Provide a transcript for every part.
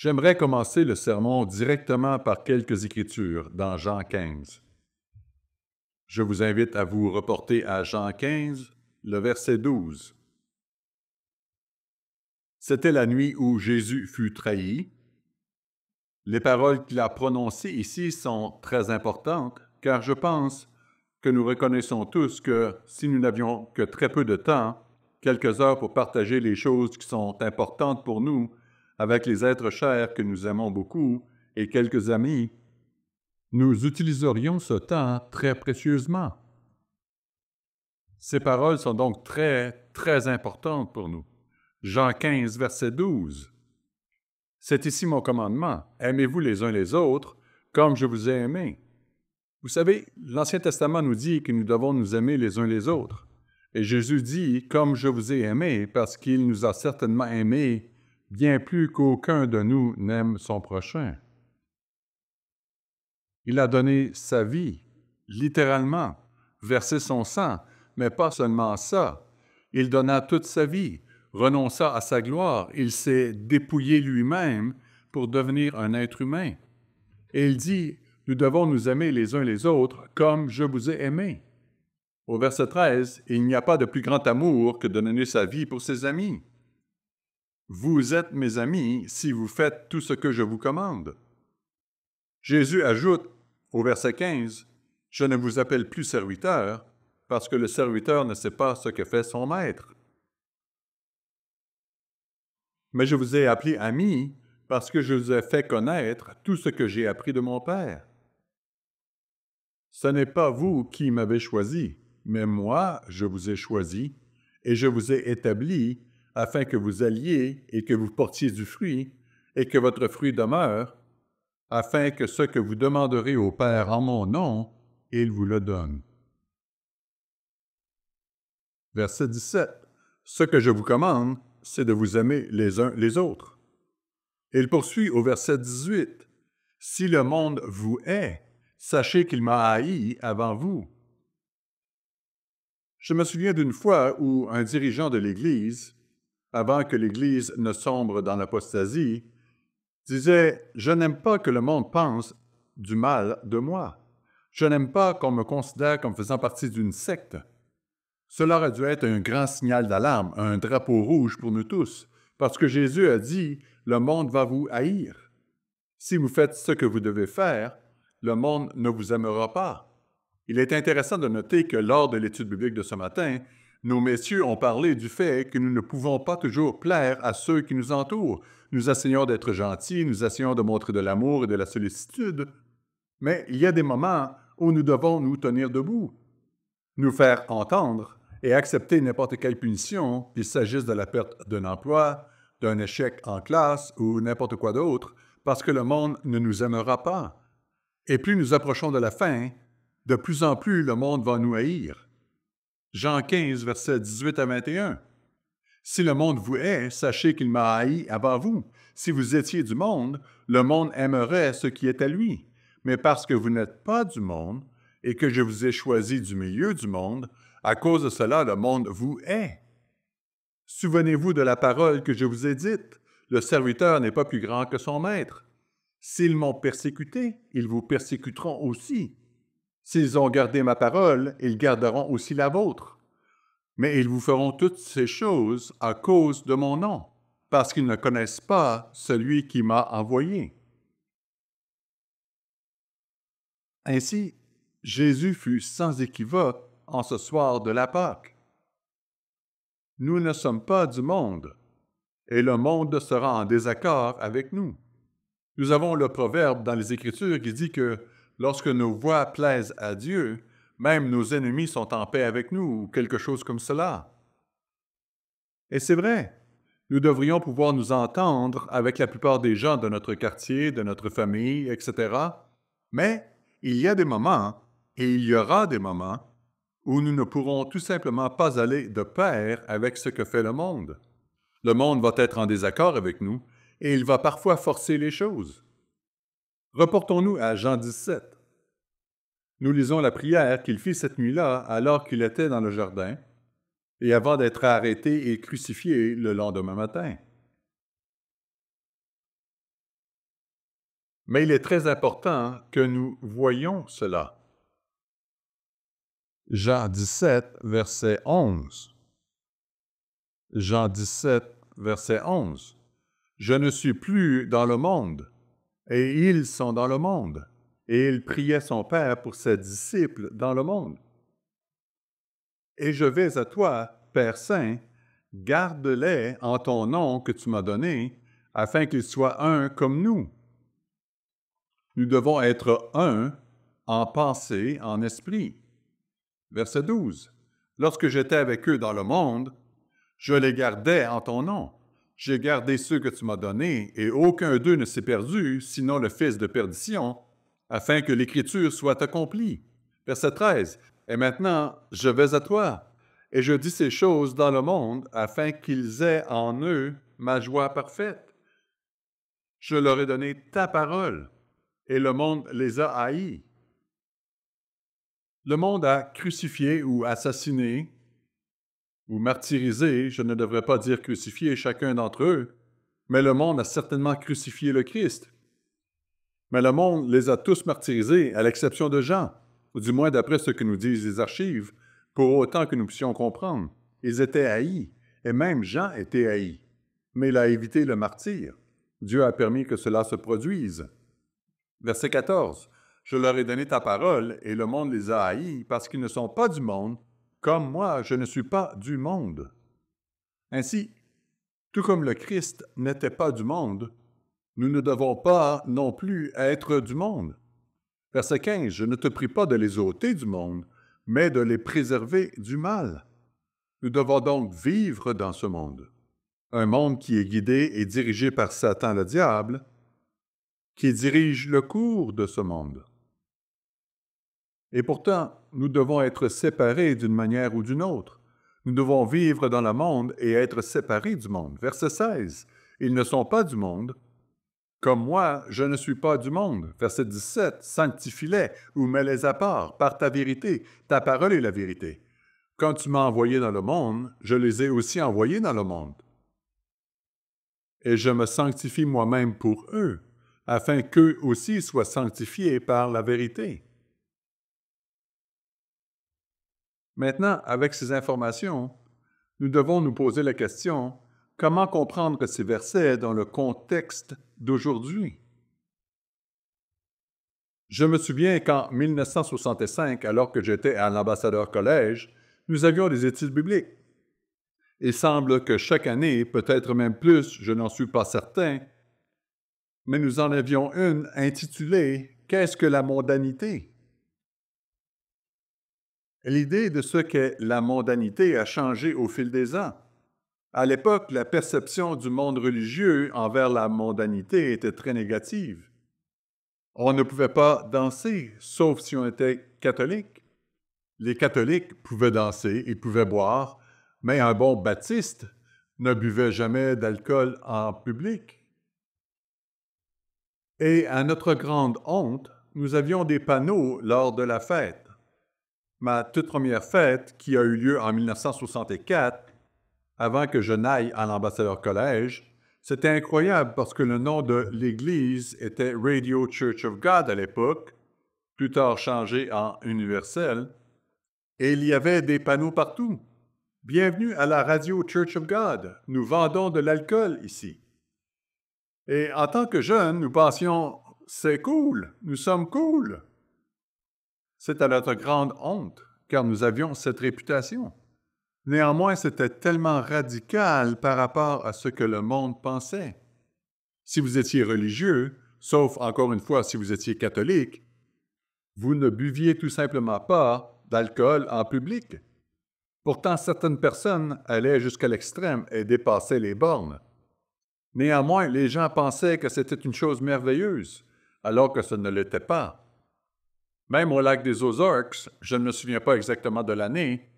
J'aimerais commencer le sermon directement par quelques écritures dans Jean 15. Je vous invite à vous reporter à Jean 15, le verset 12. C'était la nuit où Jésus fut trahi. Les paroles qu'il a prononcées ici sont très importantes, car je pense que nous reconnaissons tous que si nous n'avions que très peu de temps, quelques heures pour partager les choses qui sont importantes pour nous, avec les êtres chers que nous aimons beaucoup et quelques amis, nous utiliserions ce temps très précieusement. Ces paroles sont donc très importantes pour nous. Jean 15, verset 12. C'est ici mon commandement. Aimez-vous les uns les autres comme je vous ai aimés. Vous savez, l'Ancien Testament nous dit que nous devons nous aimer les uns les autres. Et Jésus dit « comme je vous ai aimés » parce qu'il nous a certainement aimés bien plus qu'aucun de nous n'aime son prochain. Il a donné sa vie, littéralement, versé son sang, mais pas seulement ça. Il donna toute sa vie, renonça à sa gloire, il s'est dépouillé lui-même pour devenir un être humain. Et il dit, nous devons nous aimer les uns les autres comme je vous ai aimés. Au verset 13, il n'y a pas de plus grand amour que de donner sa vie pour ses amis. Vous êtes mes amis si vous faites tout ce que je vous commande. Jésus ajoute au verset 15, « Je ne vous appelle plus serviteur, parce que le serviteur ne sait pas ce que fait son maître. Mais je vous ai appelé amis, parce que je vous ai fait connaître tout ce que j'ai appris de mon Père. Ce n'est pas vous qui m'avez choisi, mais moi, je vous ai choisi, et je vous ai établi afin que vous alliez et que vous portiez du fruit, et que votre fruit demeure, afin que ce que vous demanderez au Père en mon nom, il vous le donne. » Verset 17. « Ce que je vous commande, c'est de vous aimer les uns les autres. » Il poursuit au verset 18. « Si le monde vous hait, sachez qu'il m'a haï avant vous. » Je me souviens d'une fois où un dirigeant de l'Église, avant que l'Église ne sombre dans l'apostasie, disait « Je n'aime pas que le monde pense du mal de moi. Je n'aime pas qu'on me considère comme faisant partie d'une secte. » Cela aurait dû être un grand signal d'alarme, un drapeau rouge pour nous tous, parce que Jésus a dit « Le monde va vous haïr. Si vous faites ce que vous devez faire, le monde ne vous aimera pas. » Il est intéressant de noter que lors de l'étude biblique de ce matin, nos messieurs ont parlé du fait que nous ne pouvons pas toujours plaire à ceux qui nous entourent. Nous essayons d'être gentils, nous essayons de montrer de l'amour et de la sollicitude, mais il y a des moments où nous devons nous tenir debout, nous faire entendre et accepter n'importe quelle punition, qu'il s'agisse de la perte d'un emploi, d'un échec en classe ou n'importe quoi d'autre, parce que le monde ne nous aimera pas. Et plus nous approchons de la fin, de plus en plus le monde va nous haïr. Jean 15, versets 18 à 21. « Si le monde vous hait, sachez qu'il m'a haï avant vous. Si vous étiez du monde, le monde aimerait ce qui est à lui. Mais parce que vous n'êtes pas du monde, et que je vous ai choisi du milieu du monde, à cause de cela, le monde vous hait. Souvenez-vous de la parole que je vous ai dite. Le serviteur n'est pas plus grand que son maître. S'ils m'ont persécuté, ils vous persécuteront aussi. S'ils ont gardé ma parole, ils garderont aussi la vôtre. Mais ils vous feront toutes ces choses à cause de mon nom, parce qu'ils ne connaissent pas celui qui m'a envoyé. » Ainsi, Jésus fut sans équivoque en ce soir de la Pâque. Nous ne sommes pas du monde, et le monde sera en désaccord avec nous. Nous avons le proverbe dans les Écritures qui dit que lorsque nos voix plaisent à Dieu, même nos ennemis sont en paix avec nous, ou quelque chose comme cela. Et c'est vrai, nous devrions pouvoir nous entendre avec la plupart des gens de notre quartier, de notre famille, etc. Mais il y a des moments, et il y aura des moments, où nous ne pourrons tout simplement pas aller de pair avec ce que fait le monde. Le monde va être en désaccord avec nous, et il va parfois forcer les choses. Reportons-nous à Jean 17. Nous lisons la prière qu'il fit cette nuit-là alors qu'il était dans le jardin, et avant d'être arrêté et crucifié le lendemain matin. Mais il est très important que nous voyions cela. Jean 17, verset 11. Jean 17, verset 11. Je ne suis plus dans le monde, et ils sont dans le monde. Et il priait son Père pour ses disciples dans le monde. Et je vais à toi, Père Saint, garde-les en ton nom que tu m'as donné, afin qu'ils soient un comme nous. Nous devons être un en pensée, en esprit. Verset 12. Lorsque j'étais avec eux dans le monde, je les gardais en ton nom. J'ai gardé ceux que tu m'as donnés, et aucun d'eux ne s'est perdu, sinon le fils de perdition, afin que l'Écriture soit accomplie. Verset 13. Et maintenant, je vais à toi, et je dis ces choses dans le monde, afin qu'ils aient en eux ma joie parfaite. Je leur ai donné ta parole, et le monde les a haïs. Le monde a crucifié ou assassiné ou martyrisé, je ne devrais pas dire crucifié chacun d'entre eux, mais le monde a certainement crucifié le Christ. Mais le monde les a tous martyrisés, à l'exception de Jean, ou du moins d'après ce que nous disent les archives, pour autant que nous puissions comprendre. Ils étaient haïs, et même Jean était haï, mais il a évité le martyre. Dieu a permis que cela se produise. Verset 14. Je leur ai donné ta parole, et le monde les a haïs, parce qu'ils ne sont pas du monde, comme moi, je ne suis pas du monde. Ainsi, tout comme le Christ n'était pas du monde, nous ne devons pas non plus être du monde. Verset 15. Je ne te prie pas de les ôter du monde, mais de les préserver du mal. Nous devons donc vivre dans ce monde. Un monde qui est guidé et dirigé par Satan le diable, qui dirige le cours de ce monde. Et pourtant, nous devons être séparés d'une manière ou d'une autre. Nous devons vivre dans le monde et être séparés du monde. Verset 16. Ils ne sont pas du monde, comme moi, je ne suis pas du monde. Verset 17. Sanctifie-les ou mets-les à part par ta vérité. Ta parole est la vérité. Quand tu m'as envoyé dans le monde, je les ai aussi envoyés dans le monde. Et je me sanctifie moi-même pour eux, afin qu'eux aussi soient sanctifiés par la vérité. Maintenant, avec ces informations, nous devons nous poser la question, comment comprendre ces versets dans le contexte d'aujourd'hui? Je me souviens qu'en 1965, alors que j'étais à l'Ambassadeur Collège, nous avions des études bibliques. Il semble que chaque année, peut-être même plus, je n'en suis pas certain, mais nous en avions une intitulée « Qu'est-ce que la mondanité ?» L'idée de ce qu'est la mondanité a changé au fil des ans. À l'époque, la perception du monde religieux envers la mondanité était très négative. On ne pouvait pas danser, sauf si on était catholique. Les catholiques pouvaient danser, ils pouvaient boire, mais un bon baptiste ne buvait jamais d'alcool en public. Et à notre grande honte, nous avions des panneaux lors de la fête. Ma toute première fête, qui a eu lieu en 1964, avant que je n'aille à l'Ambassadeur Collège, c'était incroyable parce que le nom de l'Église était Radio Church of God à l'époque, plus tard changé en Universel, et il y avait des panneaux partout. « Bienvenue à la Radio Church of God. Nous vendons de l'alcool ici. » Et en tant que jeunes, nous pensions « C'est cool, nous sommes cool. » C'est à notre grande honte, car nous avions cette réputation. Néanmoins, c'était tellement radical par rapport à ce que le monde pensait. Si vous étiez religieux, sauf encore une fois si vous étiez catholique, vous ne buviez tout simplement pas d'alcool en public. Pourtant, certaines personnes allaient jusqu'à l'extrême et dépassaient les bornes. Néanmoins, les gens pensaient que c'était une chose merveilleuse, alors que ce ne l'était pas. Même au lac des Ozarks, je ne me souviens pas exactement de l'année,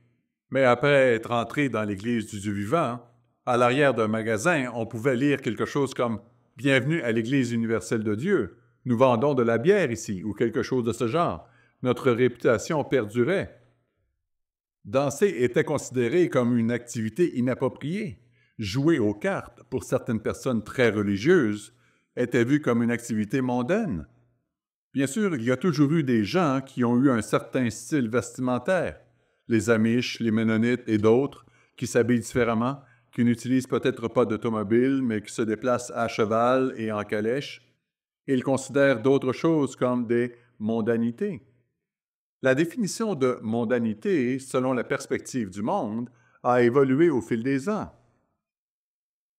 mais après être entré dans l'Église du Dieu vivant, à l'arrière d'un magasin, on pouvait lire quelque chose comme « Bienvenue à l'Église universelle de Dieu. Nous vendons de la bière ici » ou quelque chose de ce genre. Notre réputation perdurait. Danser était considéré comme une activité inappropriée. Jouer aux cartes, pour certaines personnes très religieuses, était vu comme une activité mondaine. Bien sûr, il y a toujours eu des gens qui ont eu un certain style vestimentaire. Les Amish, les Mennonites et d'autres, qui s'habillent différemment, qui n'utilisent peut-être pas d'automobile, mais qui se déplacent à cheval et en calèche. Ils considèrent d'autres choses comme des mondanités. La définition de mondanité, selon la perspective du monde, a évolué au fil des ans.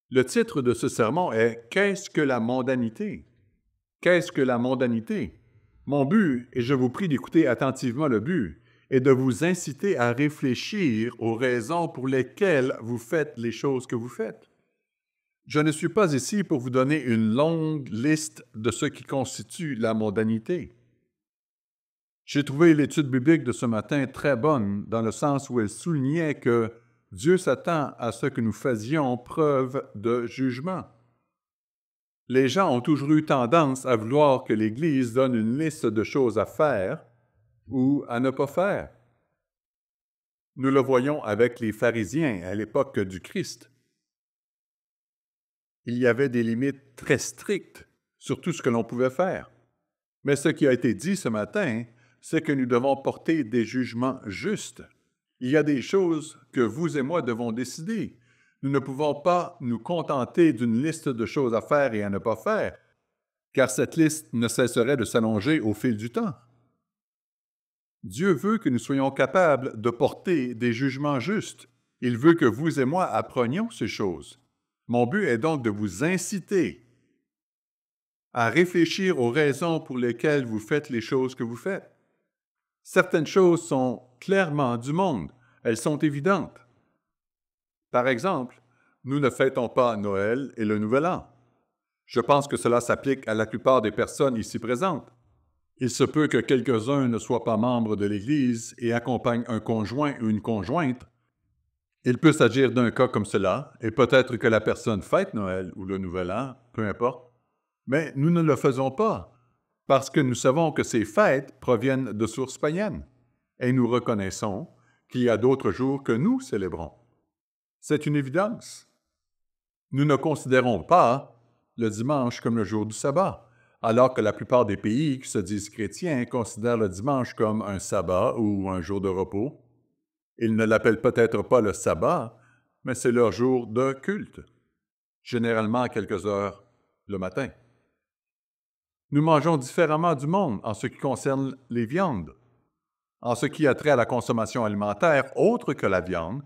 Le titre de ce sermon est « Qu'est-ce que la mondanité? » Qu'est-ce que la mondanité? Mon but, et je vous prie d'écouter attentivement le but, est de vous inciter à réfléchir aux raisons pour lesquelles vous faites les choses que vous faites. Je ne suis pas ici pour vous donner une longue liste de ce qui constitue la mondanité. J'ai trouvé l'étude biblique de ce matin très bonne dans le sens où elle soulignait que Dieu s'attend à ce que nous faisions preuve de jugement. Les gens ont toujours eu tendance à vouloir que l'Église donne une liste de choses à faire ou à ne pas faire. Nous le voyons avec les pharisiens à l'époque du Christ. Il y avait des limites très strictes sur tout ce que l'on pouvait faire. Mais ce qui a été dit ce matin, c'est que nous devons porter des jugements justes. Il y a des choses que vous et moi devons décider. Nous ne pouvons pas nous contenter d'une liste de choses à faire et à ne pas faire, car cette liste ne cesserait de s'allonger au fil du temps. Dieu veut que nous soyons capables de porter des jugements justes. Il veut que vous et moi apprenions ces choses. Mon but est donc de vous inciter à réfléchir aux raisons pour lesquelles vous faites les choses que vous faites. Certaines choses sont clairement du monde. Elles sont évidentes. Par exemple, nous ne fêtons pas Noël et le Nouvel An. Je pense que cela s'applique à la plupart des personnes ici présentes. Il se peut que quelques-uns ne soient pas membres de l'Église et accompagnent un conjoint ou une conjointe. Il peut s'agir d'un cas comme cela, et peut-être que la personne fête Noël ou le Nouvel An, peu importe. Mais nous ne le faisons pas, parce que nous savons que ces fêtes proviennent de sources païennes, et nous reconnaissons qu'il y a d'autres jours que nous célébrons. C'est une évidence. Nous ne considérons pas le dimanche comme le jour du sabbat, alors que la plupart des pays qui se disent chrétiens considèrent le dimanche comme un sabbat ou un jour de repos. Ils ne l'appellent peut-être pas le sabbat, mais c'est leur jour de culte, généralement à quelques heures le matin. Nous mangeons différemment du monde en ce qui concerne les viandes. En ce qui a trait à la consommation alimentaire autre que la viande,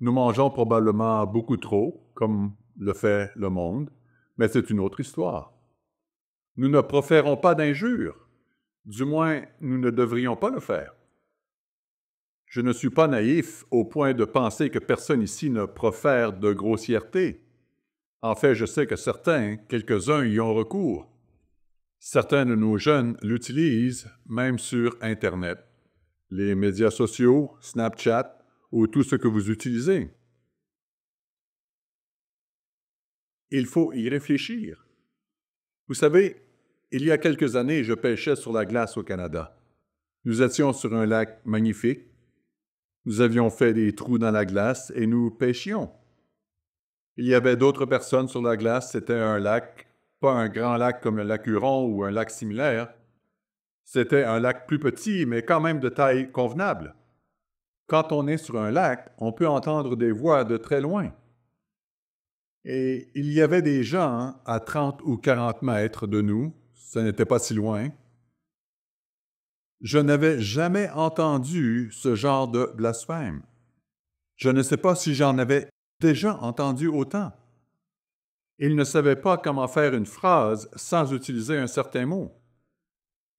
nous mangeons probablement beaucoup trop, comme le fait le monde, mais c'est une autre histoire. Nous ne proférons pas d'injures, du moins nous ne devrions pas le faire. Je ne suis pas naïf au point de penser que personne ici ne profère de grossièreté. En fait, je sais que certains, quelques-uns y ont recours. Certains de nos jeunes l'utilisent même sur Internet, les médias sociaux, Snapchat ou tout ce que vous utilisez. Il faut y réfléchir. Vous savez, il y a quelques années, je pêchais sur la glace au Canada. Nous étions sur un lac magnifique. Nous avions fait des trous dans la glace et nous pêchions. Il y avait d'autres personnes sur la glace. C'était un lac, pas un grand lac comme le lac Huron ou un lac similaire. C'était un lac plus petit, mais quand même de taille convenable. Quand on est sur un lac, on peut entendre des voix de très loin. Et il y avait des gens à 30 ou 40 mètres de nous, ce n'était pas si loin. Je n'avais jamais entendu ce genre de blasphème. Je ne sais pas si j'en avais déjà entendu autant. Ils ne savaient pas comment faire une phrase sans utiliser un certain mot.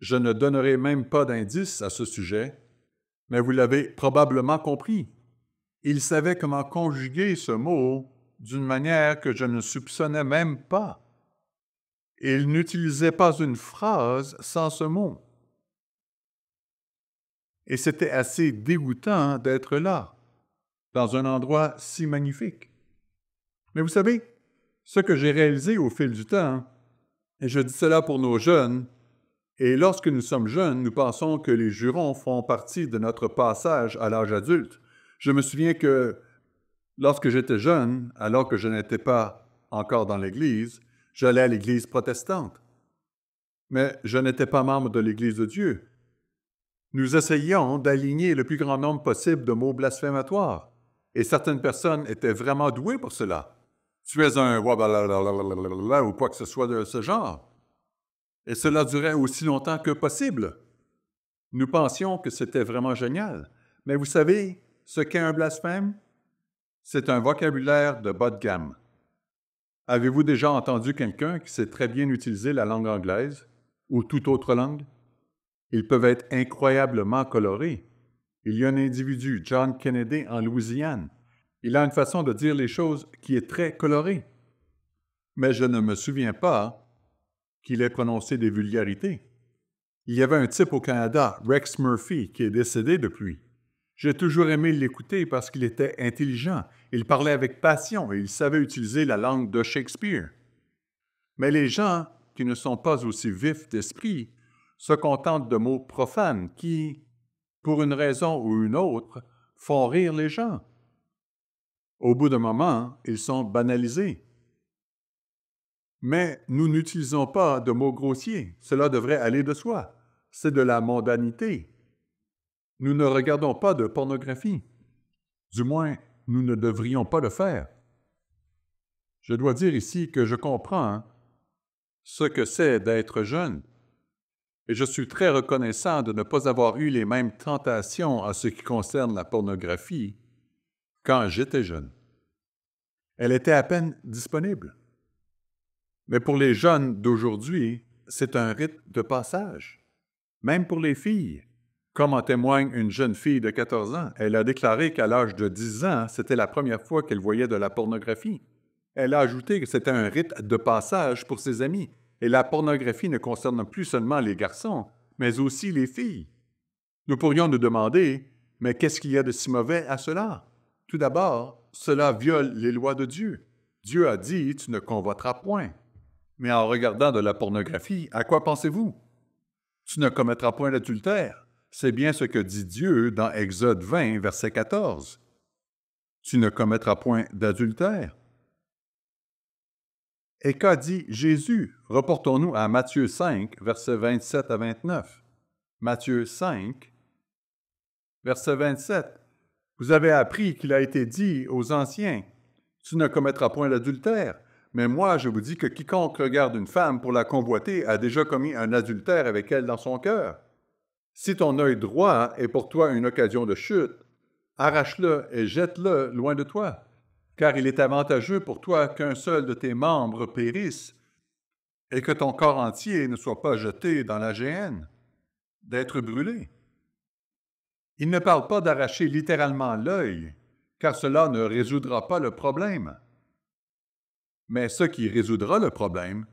Je ne donnerai même pas d'indice à ce sujet, mais vous l'avez probablement compris. Ils savaient comment conjuguer ce mot d'une manière que je ne soupçonnais même pas. Ils n'utilisaient pas une phrase sans ce mot. Et c'était assez dégoûtant d'être là, dans un endroit si magnifique. Mais vous savez, ce que j'ai réalisé au fil du temps, et je dis cela pour nos jeunes, et lorsque nous sommes jeunes, nous pensons que les jurons font partie de notre passage à l'âge adulte. Je me souviens que lorsque j'étais jeune, alors que je n'étais pas encore dans l'Église, j'allais à l'Église protestante. Mais je n'étais pas membre de l'Église de Dieu. Nous essayions d'aligner le plus grand nombre possible de mots blasphématoires. Et certaines personnes étaient vraiment douées pour cela. Tu es un ou quoi que ce soit de ce genre. Et cela durait aussi longtemps que possible. Nous pensions que c'était vraiment génial. Mais vous savez ce qu'est un blasphème? C'est un vocabulaire de bas de gamme. Avez-vous déjà entendu quelqu'un qui sait très bien utiliser la langue anglaise ou toute autre langue? Ils peuvent être incroyablement colorés. Il y a un individu, John Kennedy, en Louisiane. Il a une façon de dire les choses qui est très colorée. Mais je ne me souviens pas qu'il ait prononcé des vulgarités. Il y avait un type au Canada, Rex Murphy, qui est décédé depuis. J'ai toujours aimé l'écouter parce qu'il était intelligent. Il parlait avec passion et il savait utiliser la langue de Shakespeare. Mais les gens qui ne sont pas aussi vifs d'esprit se contentent de mots profanes qui, pour une raison ou une autre, font rire les gens. Au bout d'un moment, ils sont banalisés. Mais nous n'utilisons pas de mots grossiers. Cela devrait aller de soi. C'est de la mondanité. Nous ne regardons pas de pornographie. Du moins, nous ne devrions pas le faire. Je dois dire ici que je comprends ce que c'est d'être jeune. Et je suis très reconnaissant de ne pas avoir eu les mêmes tentations en ce qui concerne la pornographie quand j'étais jeune. Elle était à peine disponible. Mais pour les jeunes d'aujourd'hui, c'est un rite de passage. Même pour les filles. Comme en témoigne une jeune fille de 14 ans, elle a déclaré qu'à l'âge de 10 ans, c'était la première fois qu'elle voyait de la pornographie. Elle a ajouté que c'était un rite de passage pour ses amis. Et la pornographie ne concerne plus seulement les garçons, mais aussi les filles. Nous pourrions nous demander, mais qu'est-ce qu'il y a de si mauvais à cela? Tout d'abord, cela viole les lois de Dieu. Dieu a dit, tu ne convoiteras point. Mais en regardant de la pornographie, à quoi pensez-vous? Tu ne commettras point d'adultère. C'est bien ce que dit Dieu dans Exode 20, verset 14. Tu ne commettras point d'adultère. Et qu'a dit Jésus? Reportons-nous à Matthieu 5, versets 27 à 29. Matthieu 5, verset 27. Vous avez appris qu'il a été dit aux anciens, « Tu ne commettras point d'adultère. » Mais moi, je vous dis que quiconque regarde une femme pour la convoiter a déjà commis un adultère avec elle dans son cœur. Si ton œil droit est pour toi une occasion de chute, arrache-le et jette-le loin de toi, car il est avantageux pour toi qu'un seul de tes membres périsse et que ton corps entier ne soit pas jeté dans la géhenne, d'être brûlé. Il ne parle pas d'arracher littéralement l'œil, car cela ne résoudra pas le problème. Mais ce qui résoudra le problème,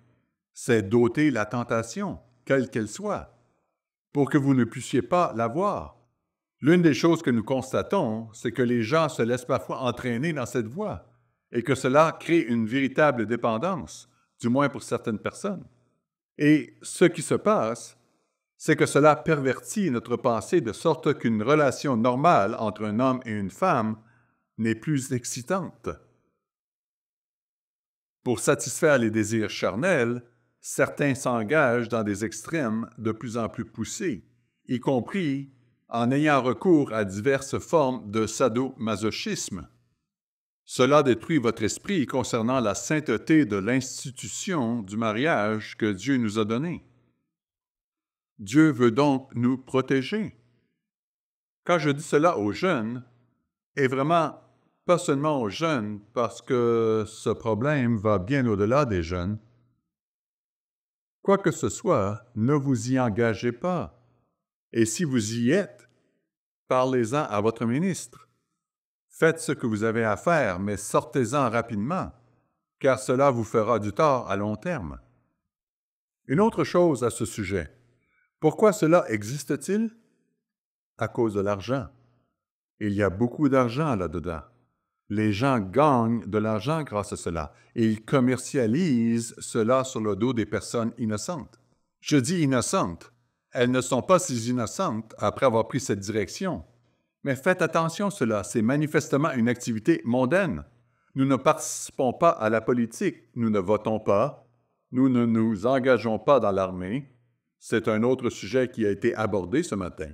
c'est d'ôter la tentation, quelle qu'elle soit, pour que vous ne puissiez pas la voir. L'une des choses que nous constatons, c'est que les gens se laissent parfois entraîner dans cette voie et que cela crée une véritable dépendance, du moins pour certaines personnes. Et ce qui se passe, c'est que cela pervertit notre pensée de sorte qu'une relation normale entre un homme et une femme n'est plus excitante. Pour satisfaire les désirs charnels, certains s'engagent dans des extrêmes de plus en plus poussés, y compris en ayant recours à diverses formes de sadomasochisme. Cela détruit votre esprit concernant la sainteté de l'institution du mariage que Dieu nous a donnée. Dieu veut donc nous protéger. Quand je dis cela aux jeunes, et vraiment pas seulement aux jeunes, parce que ce problème va bien au-delà des jeunes, quoi que ce soit, ne vous y engagez pas. Et si vous y êtes, parlez-en à votre ministre. Faites ce que vous avez à faire, mais sortez-en rapidement, car cela vous fera du tort à long terme. Une autre chose à ce sujet. Pourquoi cela existe-t-il? À cause de l'argent. Il y a beaucoup d'argent là-dedans. Les gens gagnent de l'argent grâce à cela et ils commercialisent cela sur le dos des personnes innocentes. Je dis innocentes. Elles ne sont pas si innocentes après avoir pris cette direction. Mais faites attention à cela, c'est manifestement une activité mondaine. Nous ne participons pas à la politique, nous ne votons pas, nous ne nous engageons pas dans l'armée, C'est un autre sujet qui a été abordé ce matin.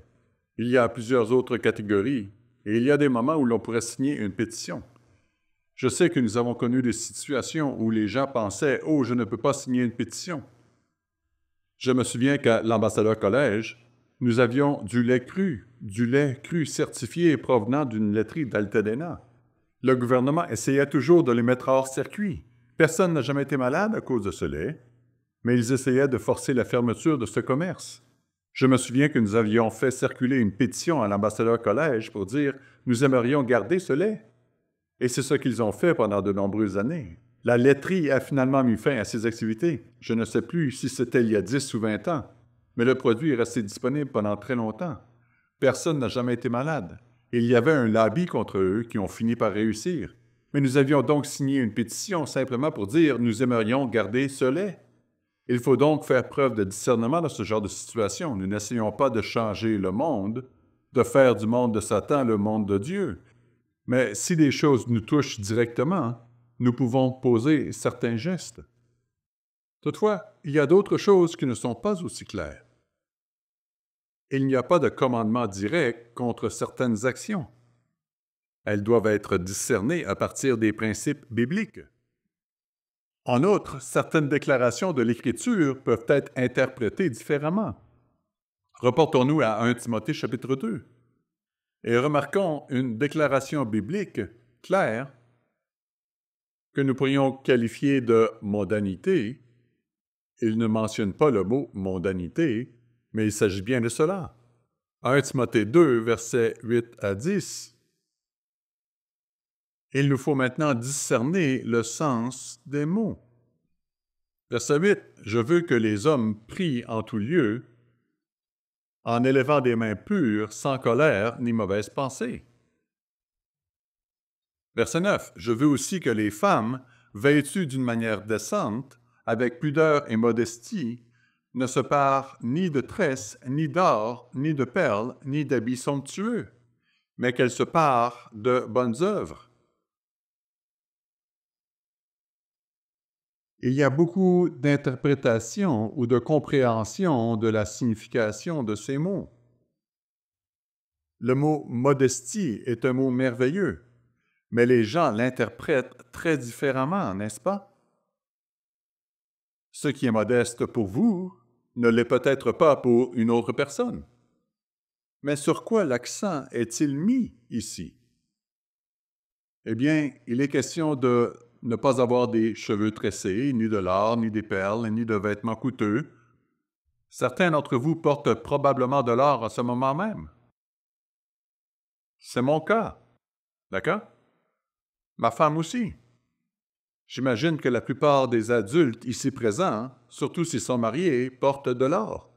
Il y a plusieurs autres catégories et il y a des moments où l'on pourrait signer une pétition. Je sais que nous avons connu des situations où les gens pensaient « Oh, je ne peux pas signer une pétition ». Je me souviens qu'à l'ambassadeur collège, nous avions du lait cru certifié provenant d'une laiterie d'Altadena. Le gouvernement essayait toujours de les mettre hors circuit. Personne n'a jamais été malade à cause de ce lait, mais ils essayaient de forcer la fermeture de ce commerce. Je me souviens que nous avions fait circuler une pétition à l'ambassadeur collège pour dire « Nous aimerions garder ce lait ». Et c'est ce qu'ils ont fait pendant de nombreuses années. La laiterie a finalement mis fin à ses activités. Je ne sais plus si c'était il y a 10 ou 20 ans, mais le produit est resté disponible pendant très longtemps. Personne n'a jamais été malade. Il y avait un lobby contre eux qui ont fini par réussir. Mais nous avions donc signé une pétition simplement pour dire « Nous aimerions garder ce lait ». Il faut donc faire preuve de discernement dans ce genre de situation. Nous n'essayons pas de changer le monde, de faire du monde de Satan le monde de Dieu. Mais si des choses nous touchent directement, nous pouvons poser certains gestes. Toutefois, il y a d'autres choses qui ne sont pas aussi claires. Il n'y a pas de commandement direct contre certaines actions. Elles doivent être discernées à partir des principes bibliques. En outre, certaines déclarations de l'Écriture peuvent être interprétées différemment. Reportons-nous à 1 Timothée chapitre 2 et remarquons une déclaration biblique claire que nous pourrions qualifier de mondanité. Il ne mentionne pas le mot mondanité, mais il s'agit bien de cela. 1 Timothée 2, versets 8 à 10. Il nous faut maintenant discerner le sens des mots. Verset 8. « Je veux que les hommes prient en tout lieu, en élevant des mains pures, sans colère ni mauvaise pensée. » Verset 9. « Je veux aussi que les femmes, vêtues d'une manière décente, avec pudeur et modestie, ne se parent ni de tresses, ni d'or, ni de perles, ni d'habits somptueux, mais qu'elles se parent de bonnes œuvres. » Il y a beaucoup d'interprétations ou de compréhension de la signification de ces mots. Le mot « modestie » est un mot merveilleux, mais les gens l'interprètent très différemment, n'est-ce pas? Ce qui est modeste pour vous ne l'est peut-être pas pour une autre personne. Mais sur quoi l'accent est-il mis ici? Eh bien, il est question de ne pas avoir des cheveux tressés, ni de l'or, ni des perles, ni de vêtements coûteux. Certains d'entre vous portent probablement de l'or à ce moment même. C'est mon cas. D'accord? Ma femme aussi. J'imagine que la plupart des adultes ici présents, surtout s'ils sont mariés, portent de l'or.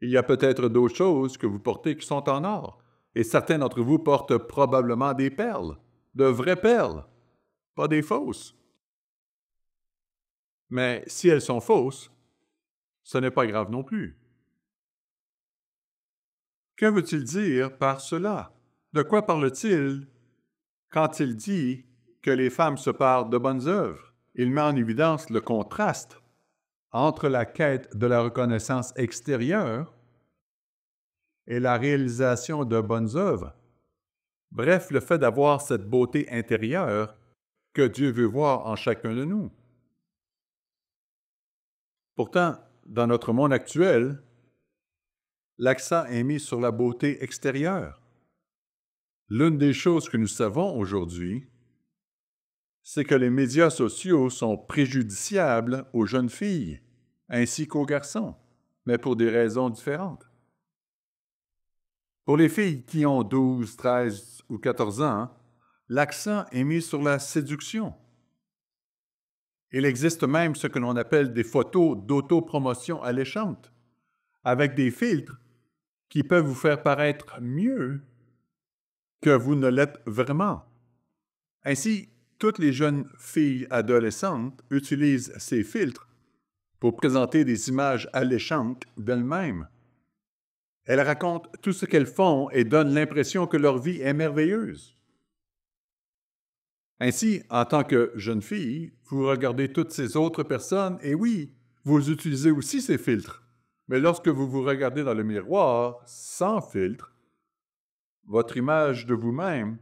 Il y a peut-être d'autres choses que vous portez qui sont en or, et certains d'entre vous portent probablement des perles, de vraies perles, pas des fausses. Mais si elles sont fausses, ce n'est pas grave non plus. Que veut-il dire par cela? De quoi parle-t-il quand il dit que les femmes se parent de bonnes œuvres? Il met en évidence le contraste entre la quête de la reconnaissance extérieure et la réalisation de bonnes œuvres. Bref, le fait d'avoir cette beauté intérieure que Dieu veut voir en chacun de nous. Pourtant, dans notre monde actuel, l'accent est mis sur la beauté extérieure. L'une des choses que nous savons aujourd'hui, c'est que les médias sociaux sont préjudiciables aux jeunes filles, ainsi qu'aux garçons, mais pour des raisons différentes. Pour les filles qui ont 12, 13 ou 14 ans, l'accent est mis sur la séduction. Il existe même ce que l'on appelle des photos d'autopromotion alléchantes, avec des filtres qui peuvent vous faire paraître mieux que vous ne l'êtes vraiment. Ainsi, toutes les jeunes filles adolescentes utilisent ces filtres pour présenter des images alléchantes d'elles-mêmes. Elles racontent tout ce qu'elles font et donnent l'impression que leur vie est merveilleuse. Ainsi, en tant que jeune fille, vous regardez toutes ces autres personnes et oui, vous utilisez aussi ces filtres. Mais lorsque vous vous regardez dans le miroir, sans filtre, votre image de vous-même,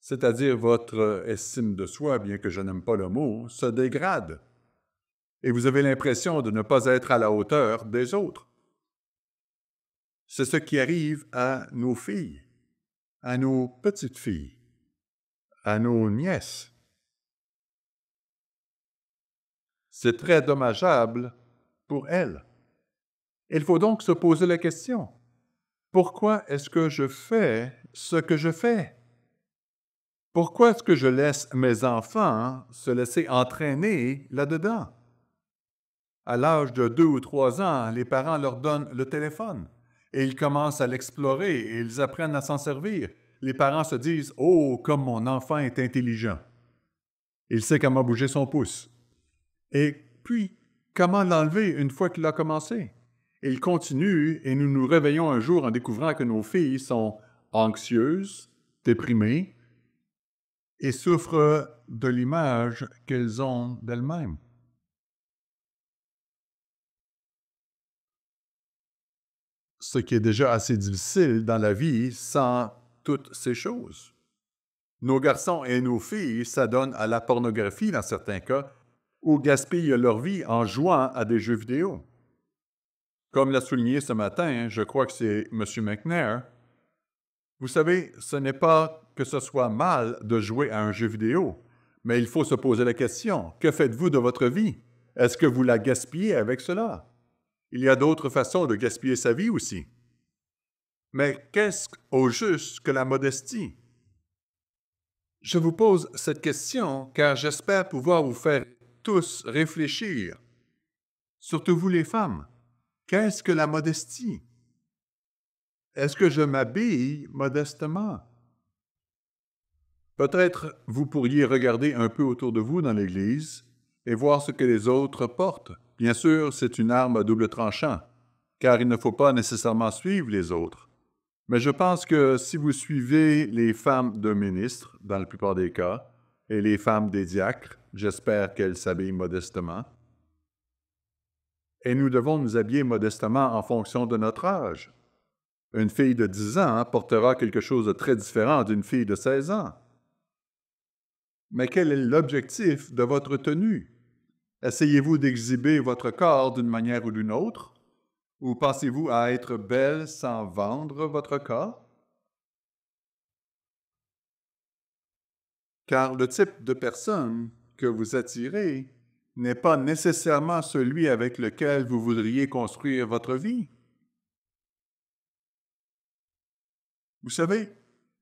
c'est-à-dire votre estime de soi, bien que je n'aime pas le mot, se dégrade. Et vous avez l'impression de ne pas être à la hauteur des autres. C'est ce qui arrive à nos filles, à nos petites filles, à nos nièces. C'est très dommageable pour elles. Il faut donc se poser la question, pourquoi est-ce que je fais ce que je fais? Pourquoi est-ce que je laisse mes enfants se laisser entraîner là-dedans? À l'âge de 2 ou 3 ans, les parents leur donnent le téléphone et ils commencent à l'explorer et ils apprennent à s'en servir. Les parents se disent « Oh, comme mon enfant est intelligent! Il sait comment bouger son pouce. » Et puis, comment l'enlever une fois qu'il a commencé? Et il continue et nous nous réveillons un jour en découvrant que nos filles sont anxieuses, déprimées et souffrent de l'image qu'elles ont d'elles-mêmes. Ce qui est déjà assez difficile dans la vie sans toutes ces choses. Nos garçons et nos filles s'adonnent à la pornographie dans certains cas ou gaspillent leur vie en jouant à des jeux vidéo. Comme l'a souligné ce matin, je crois que c'est M. McNair, vous savez, ce n'est pas que ce soit mal de jouer à un jeu vidéo, mais il faut se poser la question, que faites-vous de votre vie? Est-ce que vous la gaspillez avec cela? Il y a d'autres façons de gaspiller sa vie aussi. Mais qu'est-ce au juste que la modestie? Je vous pose cette question car j'espère pouvoir vous faire tous réfléchir, surtout vous les femmes. Qu'est-ce que la modestie? Est-ce que je m'habille modestement? Peut-être vous pourriez regarder un peu autour de vous dans l'Église et voir ce que les autres portent. Bien sûr, c'est une arme à double tranchant, car il ne faut pas nécessairement suivre les autres. Mais je pense que si vous suivez les femmes de ministres, dans la plupart des cas, et les femmes des diacres, j'espère qu'elles s'habillent modestement, et nous devons nous habiller modestement en fonction de notre âge. Une fille de 10 ans portera quelque chose de très différent d'une fille de 16 ans. Mais quel est l'objectif de votre tenue? Essayez-vous d'exhiber votre corps d'une manière ou d'une autre? Ou pensez-vous à être belle sans vendre votre corps? Car le type de personne que vous attirez n'est pas nécessairement celui avec lequel vous voudriez construire votre vie. Vous savez,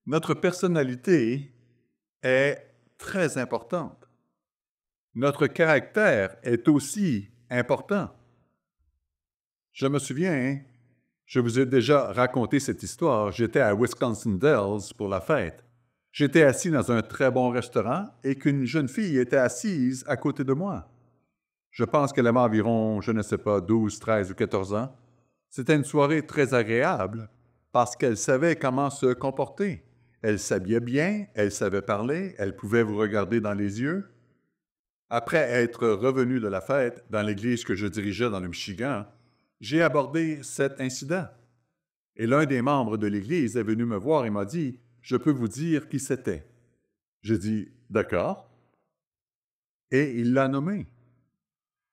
notre personnalité est très importante. Notre caractère est aussi important. Je me souviens, je vous ai déjà raconté cette histoire, j'étais à Wisconsin Dells pour la fête. J'étais assis dans un très bon restaurant et qu'une jeune fille était assise à côté de moi. Je pense qu'elle avait environ, je ne sais pas, 12, 13 ou 14 ans. C'était une soirée très agréable parce qu'elle savait comment se comporter. Elle s'habillait bien, elle savait parler, elle pouvait vous regarder dans les yeux. Après être revenu de la fête dans l'église que je dirigeais dans le Michigan, j'ai abordé cet incident. Et l'un des membres de l'église est venu me voir et m'a dit « Je peux vous dire qui c'était. » J'ai dit « D'accord. » Et il l'a nommé.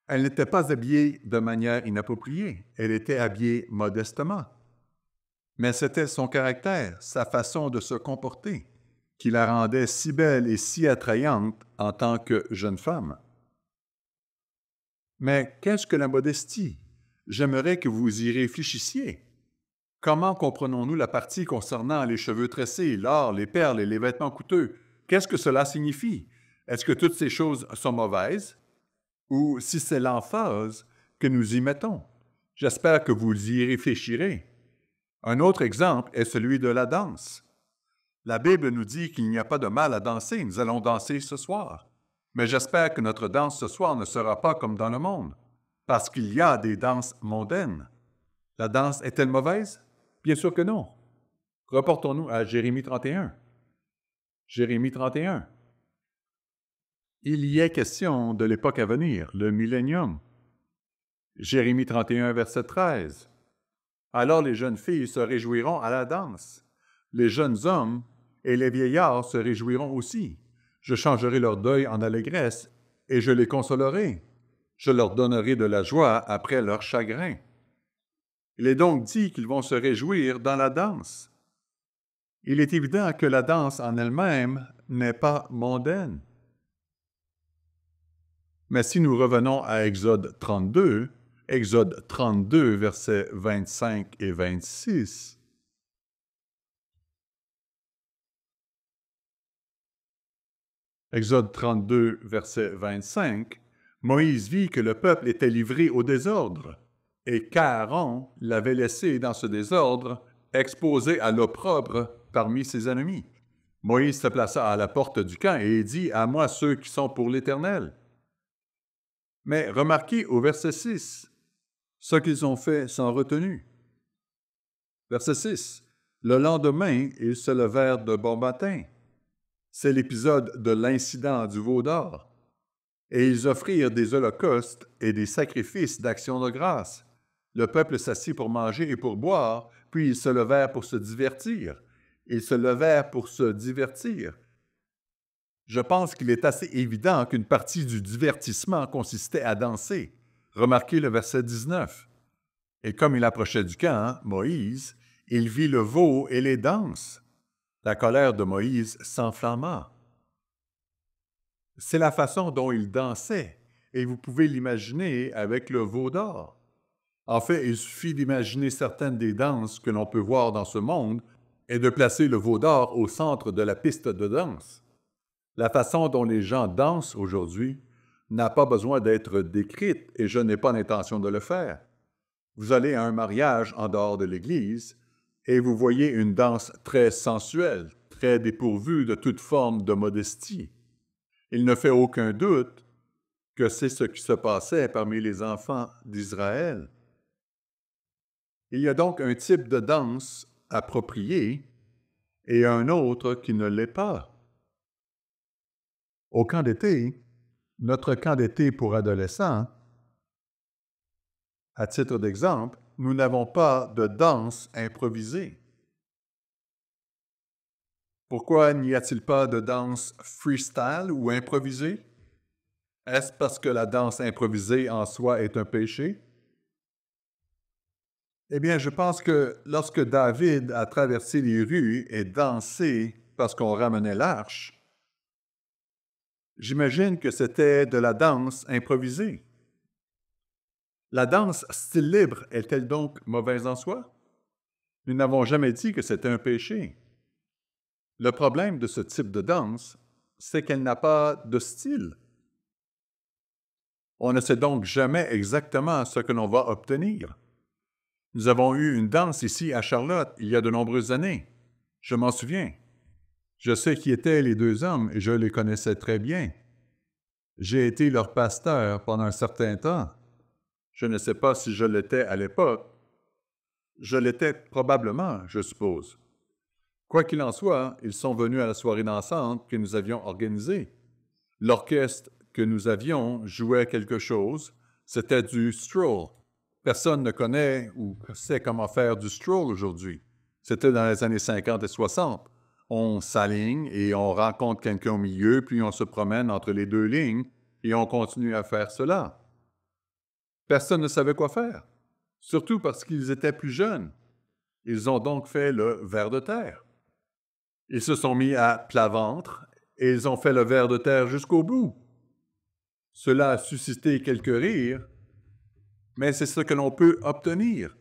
Elle n'était pas habillée de manière inappropriée, elle était habillée modestement. Mais c'était son caractère, sa façon de se comporter, qui la rendait si belle et si attrayante en tant que jeune femme. Mais qu'est-ce que la modestie? J'aimerais que vous y réfléchissiez. Comment comprenons-nous la partie concernant les cheveux tressés, l'or, les perles et les vêtements coûteux? Qu'est-ce que cela signifie? Est-ce que toutes ces choses sont mauvaises? Ou si c'est l'emphase que nous y mettons? J'espère que vous y réfléchirez. Un autre exemple est celui de la danse. La Bible nous dit qu'il n'y a pas de mal à danser, nous allons danser ce soir. Mais j'espère que notre danse ce soir ne sera pas comme dans le monde, parce qu'il y a des danses mondaines. La danse est-elle mauvaise? Bien sûr que non. Reportons-nous à Jérémie 31. Jérémie 31. Il y est question de l'époque à venir, le millénium. Jérémie 31, verset 13. Alors les jeunes filles se réjouiront à la danse. Les jeunes hommes et les vieillards se réjouiront aussi. Je changerai leur deuil en allégresse et je les consolerai. Je leur donnerai de la joie après leur chagrin. Il est donc dit qu'ils vont se réjouir dans la danse. Il est évident que la danse en elle-même n'est pas mondaine. Mais si nous revenons à Exode 32, versets 25 et 26, Exode 32, verset 25, Moïse vit que le peuple était livré au désordre, et qu'Aaron l'avait laissé dans ce désordre, exposé à l'opprobre parmi ses ennemis. Moïse se plaça à la porte du camp et dit « À moi ceux qui sont pour l'Éternel ». Mais remarquez au verset 6, ce qu'ils ont fait sans retenue. Verset 6, le lendemain, ils se levèrent de bon matin. C'est l'épisode de l'incident du veau d'or. Et ils offrirent des holocaustes et des sacrifices d'action de grâce. Le peuple s'assit pour manger et pour boire, puis ils se levèrent pour se divertir. Ils se levèrent pour se divertir. Je pense qu'il est assez évident qu'une partie du divertissement consistait à danser. Remarquez le verset 19. Et comme il approchait du camp, Moïse, il vit le veau et les danses. La colère de Moïse s'enflamma. C'est la façon dont il dansait, et vous pouvez l'imaginer avec le veau d'or. En fait, il suffit d'imaginer certaines des danses que l'on peut voir dans ce monde et de placer le veau d'or au centre de la piste de danse. La façon dont les gens dansent aujourd'hui n'a pas besoin d'être décrite et je n'ai pas l'intention de le faire. Vous allez à un mariage en dehors de l'Église et vous voyez une danse très sensuelle, très dépourvue de toute forme de modestie. Il ne fait aucun doute que c'est ce qui se passait parmi les enfants d'Israël. Il y a donc un type de danse approprié et un autre qui ne l'est pas. Au camp d'été, notre camp d'été pour adolescents, à titre d'exemple, nous n'avons pas de danse improvisée. Pourquoi n'y a-t-il pas de danse freestyle ou improvisée? Est-ce parce que la danse improvisée en soi est un péché? Eh bien, je pense que lorsque David a traversé les rues et dansé parce qu'on ramenait l'arche, j'imagine que c'était de la danse improvisée. La danse style libre est-elle donc mauvaise en soi? Nous n'avons jamais dit que c'était un péché. Le problème de ce type de danse, c'est qu'elle n'a pas de style. On ne sait donc jamais exactement ce que l'on va obtenir. Nous avons eu une danse ici à Charlotte il y a de nombreuses années. Je m'en souviens. Je sais qui étaient les deux hommes et je les connaissais très bien. J'ai été leur pasteur pendant un certain temps. Je ne sais pas si je l'étais à l'époque. Je l'étais probablement, je suppose. Quoi qu'il en soit, ils sont venus à la soirée dansante que nous avions organisée. L'orchestre que nous avions jouait quelque chose. C'était du stroll. Personne ne connaît ou sait comment faire du stroll aujourd'hui. C'était dans les années 50 et 60. On s'aligne et on rencontre quelqu'un au milieu, puis on se promène entre les deux lignes et on continue à faire cela. Personne ne savait quoi faire, surtout parce qu'ils étaient plus jeunes. Ils ont donc fait le ver de terre. Ils se sont mis à plat ventre et ils ont fait le ver de terre jusqu'au bout. Cela a suscité quelques rires, mais c'est ce que l'on peut obtenir.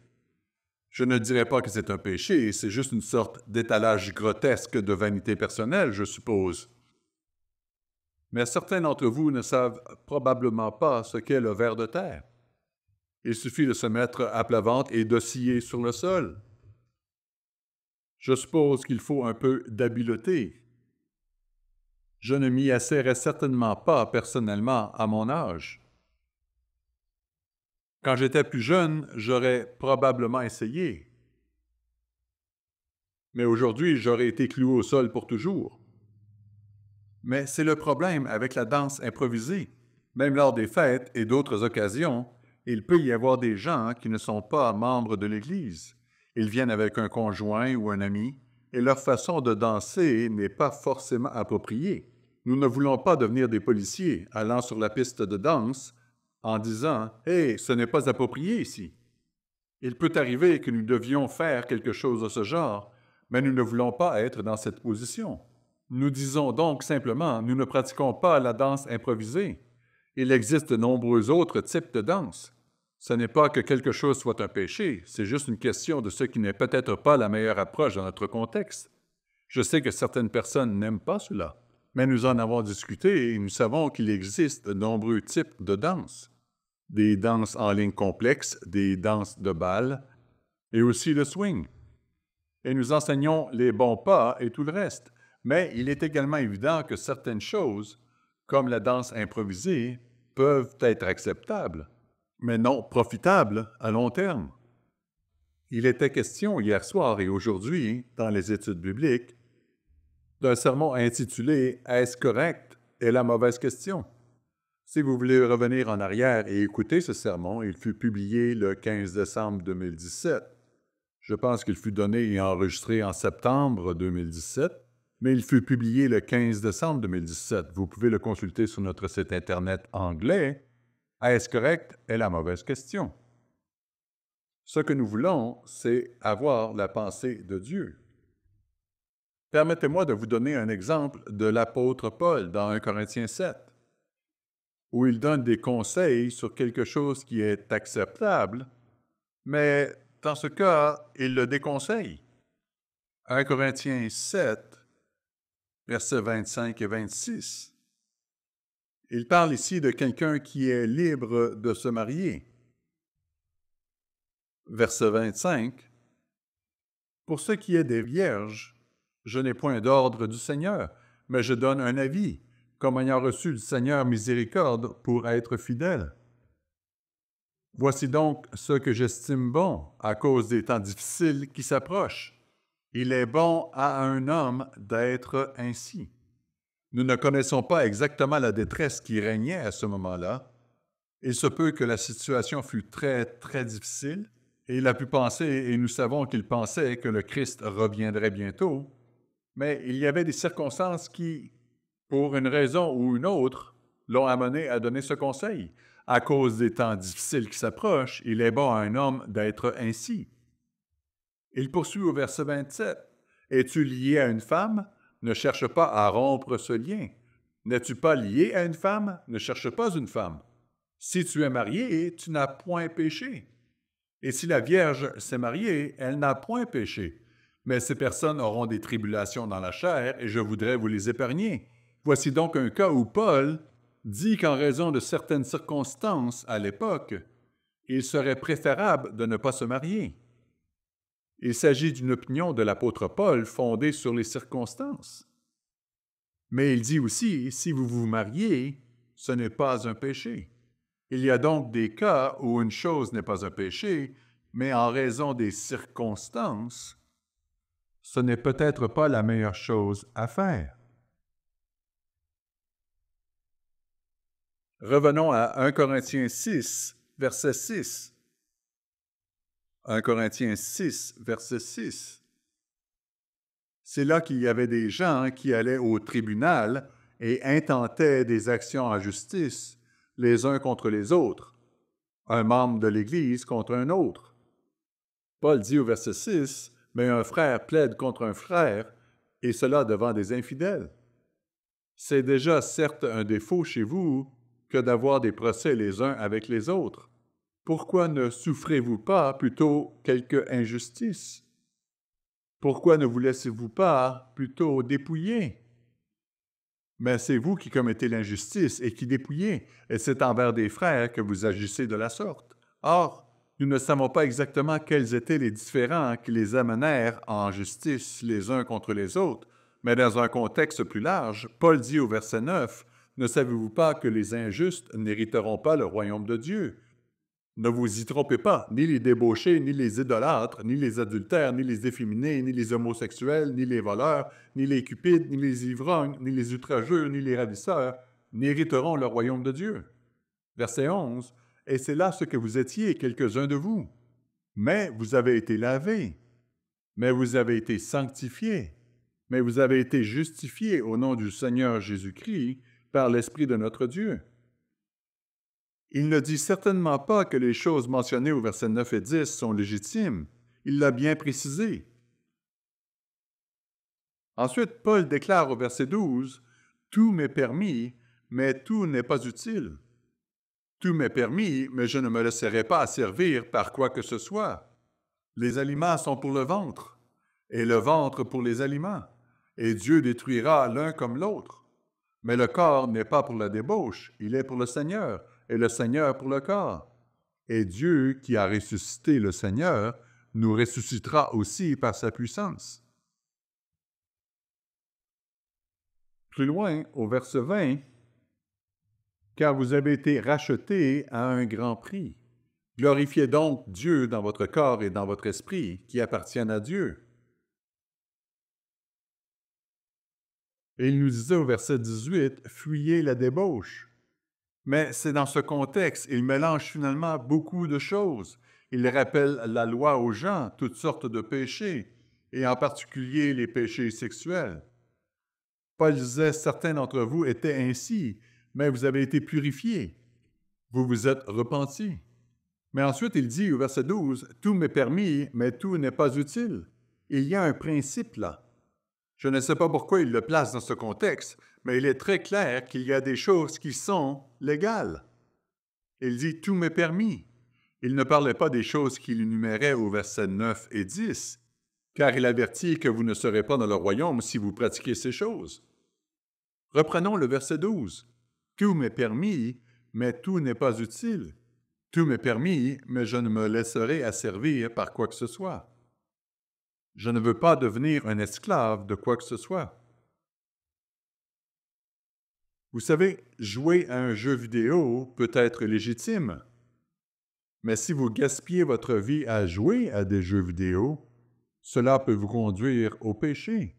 Je ne dirais pas que c'est un péché, c'est juste une sorte d'étalage grotesque de vanité personnelle, je suppose. Mais certains d'entre vous ne savent probablement pas ce qu'est le ver de terre. Il suffit de se mettre à plat ventre et d'osciller sur le sol. Je suppose qu'il faut un peu d'habileté. Je ne m'y essaierai certainement pas personnellement à mon âge. Quand j'étais plus jeune, j'aurais probablement essayé. Mais aujourd'hui, j'aurais été cloué au sol pour toujours. Mais c'est le problème avec la danse improvisée. Même lors des fêtes et d'autres occasions, Il peut y avoir des gens qui ne sont pas membres de l'Église. Ils viennent avec un conjoint ou un ami, et leur façon de danser n'est pas forcément appropriée. Nous ne voulons pas devenir des policiers allant sur la piste de danse en disant « Hey, ce n'est pas approprié ici ». Il peut arriver que nous devions faire quelque chose de ce genre, mais nous ne voulons pas être dans cette position. Nous disons donc simplement « Nous ne pratiquons pas la danse improvisée ». Il existe de nombreux autres types de danse. Ce n'est pas que quelque chose soit un péché, c'est juste une question de ce qui n'est peut-être pas la meilleure approche dans notre contexte. Je sais que certaines personnes n'aiment pas cela, mais nous en avons discuté et nous savons qu'il existe de nombreux types de danse. Des danses en ligne complexes, des danses de bal, et aussi le swing. Et nous enseignons les bons pas et tout le reste. Mais il est également évident que certaines choses, comme la danse improvisée, peuvent être acceptables, mais non profitables à long terme. Il était question hier soir et aujourd'hui, dans les études bibliques, d'un sermon intitulé « Est-ce correct ?» est la mauvaise question. Si vous voulez revenir en arrière et écouter ce sermon, il fut publié le 15 décembre 2017. Je pense qu'il fut donné et enregistré en septembre 2017, mais il fut publié le 15 décembre 2017. Vous pouvez le consulter sur notre site Internet anglais. Est-ce correct est la mauvaise question. Ce que nous voulons, c'est avoir la pensée de Dieu. Permettez-moi de vous donner un exemple de l'apôtre Paul dans 1 Corinthiens 7, où il donne des conseils sur quelque chose qui est acceptable, mais dans ce cas, il le déconseille. 1 Corinthiens 7, versets 25 et 26. Il parle ici de quelqu'un qui est libre de se marier. Verset 25. Pour ce qui est des vierges, je n'ai point d'ordre du Seigneur, mais je donne un avis, comme ayant reçu du Seigneur miséricorde pour être fidèle. Voici donc ce que j'estime bon à cause des temps difficiles qui s'approchent. Il est bon à un homme d'être ainsi. Nous ne connaissons pas exactement la détresse qui régnait à ce moment-là. Il se peut que la situation fût très, très difficile, et il a pu penser, et nous savons qu'il pensait que le Christ reviendrait bientôt, mais il y avait des circonstances qui, pour une raison ou une autre, l'ont amené à donner ce conseil. À cause des temps difficiles qui s'approchent, il est bon à un homme d'être ainsi. Il poursuit au verset 27. « Es-tu lié à une femme? Ne cherche pas à rompre ce lien. N'es-tu pas lié à une femme? Ne cherche pas une femme. Si tu es marié, tu n'as point péché. Et si la Vierge s'est mariée, elle n'a point péché. Mais ces personnes auront des tribulations dans la chair, et je voudrais vous les épargner. Voici donc un cas où Paul dit qu'en raison de certaines circonstances à l'époque, il serait préférable de ne pas se marier. Il s'agit d'une opinion de l'apôtre Paul fondée sur les circonstances. Mais il dit aussi, si vous vous mariez, ce n'est pas un péché. Il y a donc des cas où une chose n'est pas un péché, mais en raison des circonstances, ce n'est peut-être pas la meilleure chose à faire. Revenons à 1 Corinthiens 6, verset 6. 1 Corinthiens 6, verset 6. C'est là qu'il y avait des gens qui allaient au tribunal et intentaient des actions en justice, les uns contre les autres, un membre de l'Église contre un autre. Paul dit au verset 6, « Mais un frère plaide contre un frère, et cela devant des infidèles. » C'est déjà certes un défaut chez vous que d'avoir des procès les uns avec les autres. Pourquoi ne souffrez-vous pas plutôt quelque injustice? Pourquoi ne vous laissez-vous pas plutôt dépouiller? Mais c'est vous qui commettez l'injustice et qui dépouillez, et c'est envers des frères que vous agissez de la sorte. Or, nous ne savons pas exactement quels étaient les différends qui les amenèrent en justice les uns contre les autres, mais dans un contexte plus large, Paul dit au verset 9, « Ne savez-vous pas que les injustes n'hériteront pas le royaume de Dieu? » Ne vous y trompez pas, ni les débauchés, ni les idolâtres, ni les adultères, ni les efféminés, ni les homosexuels, ni les voleurs, ni les cupides, ni les ivrognes, ni les outrageux, ni les ravisseurs n'hériteront le royaume de Dieu. Verset 11. et c'est là ce que vous étiez, quelques-uns de vous. Mais vous avez été lavés, mais vous avez été sanctifiés, mais vous avez été justifiés au nom du Seigneur Jésus-Christ par l'Esprit de notre Dieu. Il ne dit certainement pas que les choses mentionnées au verset 9 et 10 sont légitimes. Il l'a bien précisé. Ensuite, Paul déclare au verset 12, « Tout m'est permis, mais tout n'est pas utile. Tout m'est permis, mais je ne me laisserai pas asservir par quoi que ce soit. Les aliments sont pour le ventre, et le ventre pour les aliments, et Dieu détruira l'un comme l'autre. Mais le corps n'est pas pour la débauche, il est pour le Seigneur, et le Seigneur pour le corps. Et Dieu, qui a ressuscité le Seigneur, nous ressuscitera aussi par sa puissance. » Plus loin, au verset 20, « Car vous avez été rachetés à un grand prix. Glorifiez donc Dieu dans votre corps et dans votre esprit, qui appartiennent à Dieu. » Et il nous disait au verset 18, « Fuyez la débauche. » Mais c'est dans ce contexte, il mélange finalement beaucoup de choses. Il rappelle la loi aux gens, toutes sortes de péchés, et en particulier les péchés sexuels. Paul disait, « Certains d'entre vous étaient ainsi, mais vous avez été purifiés. Vous vous êtes repentis. » Mais ensuite, il dit au verset 12, « Tout m'est permis, mais tout n'est pas utile. » Il y a un principe là. Je ne sais pas pourquoi il le place dans ce contexte, mais il est très clair qu'il y a des choses qui sont légales. Il dit « Tout m'est permis ». Il ne parlait pas des choses qu'il énumérait au verset 9 et 10, car il avertit que vous ne serez pas dans le royaume si vous pratiquez ces choses. Reprenons le verset 12. « Tout m'est permis, mais tout n'est pas utile. Tout m'est permis, mais je ne me laisserai asservir par quoi que ce soit. » Je ne veux pas devenir un esclave de quoi que ce soit. Vous savez, jouer à un jeu vidéo peut être légitime, mais si vous gaspillez votre vie à jouer à des jeux vidéo, cela peut vous conduire au péché.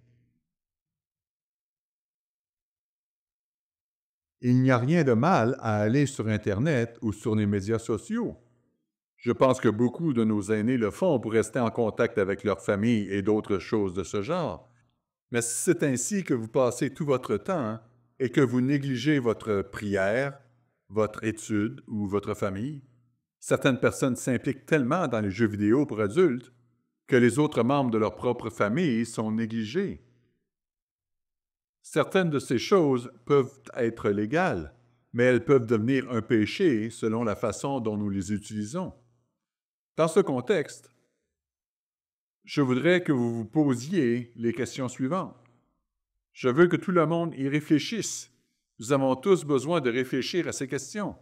Il n'y a rien de mal à aller sur Internet ou sur les médias sociaux. Je pense que beaucoup de nos aînés le font pour rester en contact avec leur famille et d'autres choses de ce genre. Mais si c'est ainsi que vous passez tout votre temps et que vous négligez votre prière, votre étude ou votre famille, certaines personnes s'impliquent tellement dans les jeux vidéo pour adultes que les autres membres de leur propre famille sont négligés. Certaines de ces choses peuvent être légales, mais elles peuvent devenir un péché selon la façon dont nous les utilisons. Dans ce contexte, je voudrais que vous vous posiez les questions suivantes. Je veux que tout le monde y réfléchisse. Nous avons tous besoin de réfléchir à ces questions.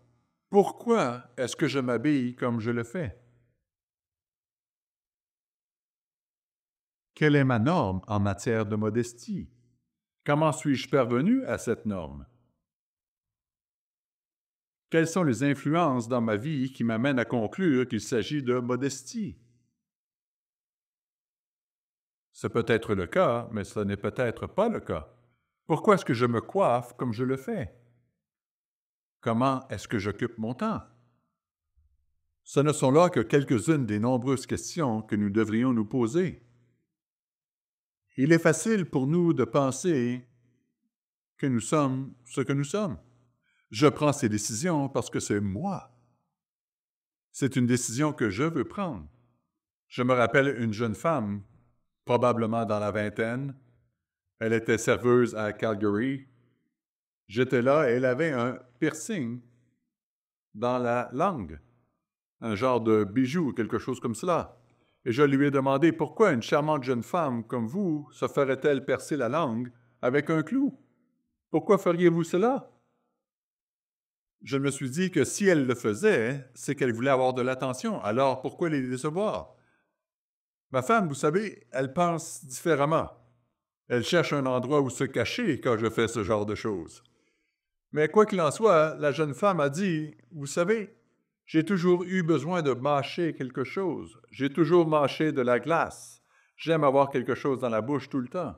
Pourquoi est-ce que je m'habille comme je le fais? Quelle est ma norme en matière de modestie? Comment suis-je parvenu à cette norme? Quelles sont les influences dans ma vie qui m'amènent à conclure qu'il s'agit de modestie? Ce peut être le cas, mais ce n'est peut-être pas le cas. Pourquoi est-ce que je me coiffe comme je le fais? Comment est-ce que j'occupe mon temps? Ce ne sont là que quelques-unes des nombreuses questions que nous devrions nous poser. Il est facile pour nous de penser que nous sommes ce que nous sommes. Je prends ces décisions parce que c'est moi. C'est une décision que je veux prendre. Je me rappelle une jeune femme, probablement dans la vingtaine. Elle était serveuse à Calgary. J'étais là et elle avait un piercing dans la langue, un genre de bijou ou quelque chose comme cela. Et je lui ai demandé pourquoi une charmante jeune femme comme vous se ferait-elle percer la langue avec un clou? Pourquoi feriez-vous cela? Je me suis dit que si elle le faisait, c'est qu'elle voulait avoir de l'attention. Alors, pourquoi les décevoir? Ma femme, vous savez, elle pense différemment. Elle cherche un endroit où se cacher quand je fais ce genre de choses. Mais quoi qu'il en soit, la jeune femme a dit, « Vous savez, j'ai toujours eu besoin de mâcher quelque chose. J'ai toujours mâché de la glace. J'aime avoir quelque chose dans la bouche tout le temps. »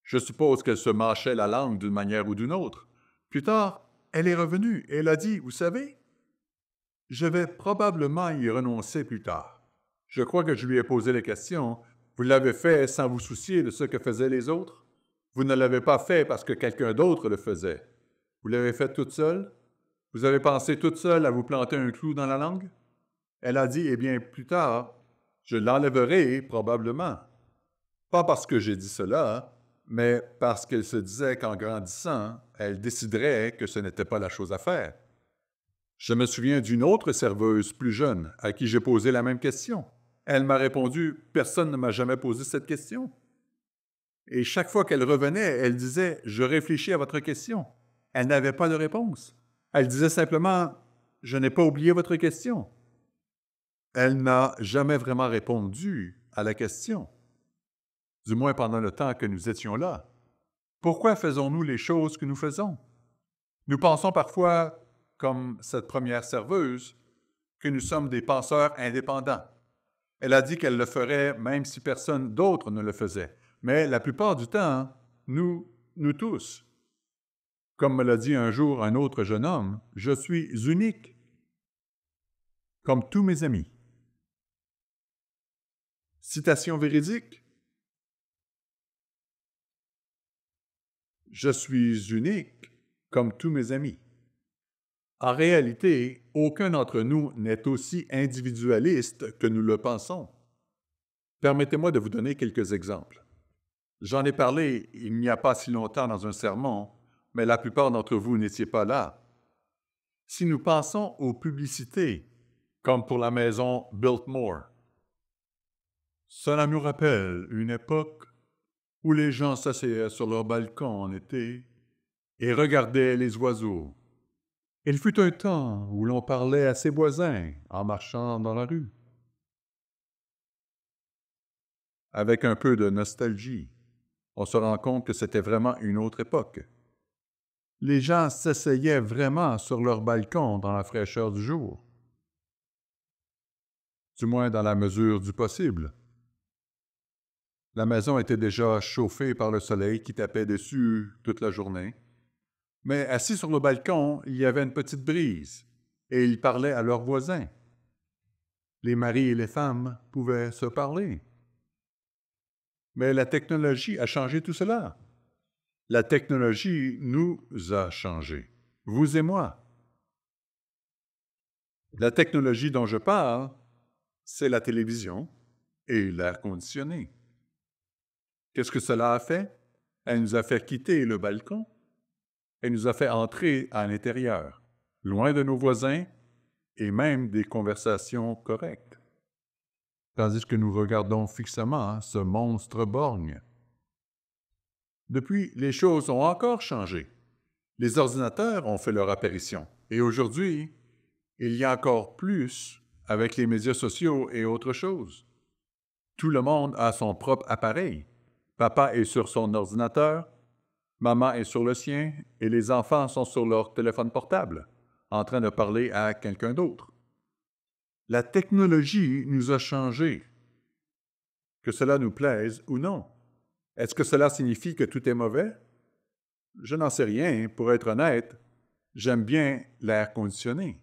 Je suppose qu'elle se mâchait la langue d'une manière ou d'une autre. Plus tard, elle est revenue et elle a dit, « Vous savez, Je vais probablement y renoncer plus tard. Je crois que je lui ai posé la question. Vous l'avez fait sans vous soucier de ce que faisaient les autres? Vous ne l'avez pas fait parce que quelqu'un d'autre le faisait. Vous l'avez fait toute seule? Vous avez pensé toute seule à vous planter un clou dans la langue? Elle a dit, eh bien, plus tard, je l'enlèverai probablement. Pas parce que j'ai dit cela, mais parce qu'elle se disait qu'en grandissant, elle déciderait que ce n'était pas la chose à faire. Je me souviens d'une autre serveuse plus jeune à qui j'ai posé la même question. Elle m'a répondu, personne ne m'a jamais posé cette question. Et chaque fois qu'elle revenait, elle disait, je réfléchis à votre question. Elle n'avait pas de réponse. Elle disait simplement, je n'ai pas oublié votre question. Elle n'a jamais vraiment répondu à la question, du moins pendant le temps que nous étions là. Pourquoi faisons-nous les choses que nous faisons? Nous pensons parfois, comme cette première serveuse, que nous sommes des penseurs indépendants. Elle a dit qu'elle le ferait même si personne d'autre ne le faisait. Mais la plupart du temps, nous tous. Comme me l'a dit un jour un autre jeune homme, je suis unique, comme tous mes amis. Citation véridique. Je suis unique, comme tous mes amis. En réalité, aucun d'entre nous n'est aussi individualiste que nous le pensons. Permettez-moi de vous donner quelques exemples. J'en ai parlé il n'y a pas si longtemps dans un sermon, mais la plupart d'entre vous n'étiez pas là. Si nous pensons aux publicités, comme pour la maison Biltmore, cela nous rappelle une époque où les gens s'asseyaient sur leur balcon en été et regardaient les oiseaux. Il fut un temps où l'on parlait à ses voisins en marchant dans la rue. Avec un peu de nostalgie, on se rend compte que c'était vraiment une autre époque. Les gens s'asseyaient vraiment sur leur balcon dans la fraîcheur du jour. Du moins dans la mesure du possible. La maison était déjà chauffée par le soleil qui tapait dessus toute la journée. Mais assis sur le balcon, il y avait une petite brise, et ils parlaient à leurs voisins. Les maris et les femmes pouvaient se parler. Mais la technologie a changé tout cela. La technologie nous a changés, vous et moi. La technologie dont je parle, c'est la télévision et l'air conditionné. Qu'est-ce que cela a fait? Elle nous a fait quitter le balcon. Elle nous a fait entrer à l'intérieur, loin de nos voisins et même des conversations correctes. Tandis que nous regardons fixement ce monstre borgne. Depuis, les choses ont encore changé. Les ordinateurs ont fait leur apparition. Et aujourd'hui, il y a encore plus avec les médias sociaux et autres choses. Tout le monde a son propre appareil. Papa est sur son ordinateur, maman est sur le sien et les enfants sont sur leur téléphone portable, en train de parler à quelqu'un d'autre. La technologie nous a changés, que cela nous plaise ou non. Est-ce que cela signifie que tout est mauvais? Je n'en sais rien, pour être honnête. J'aime bien l'air conditionné.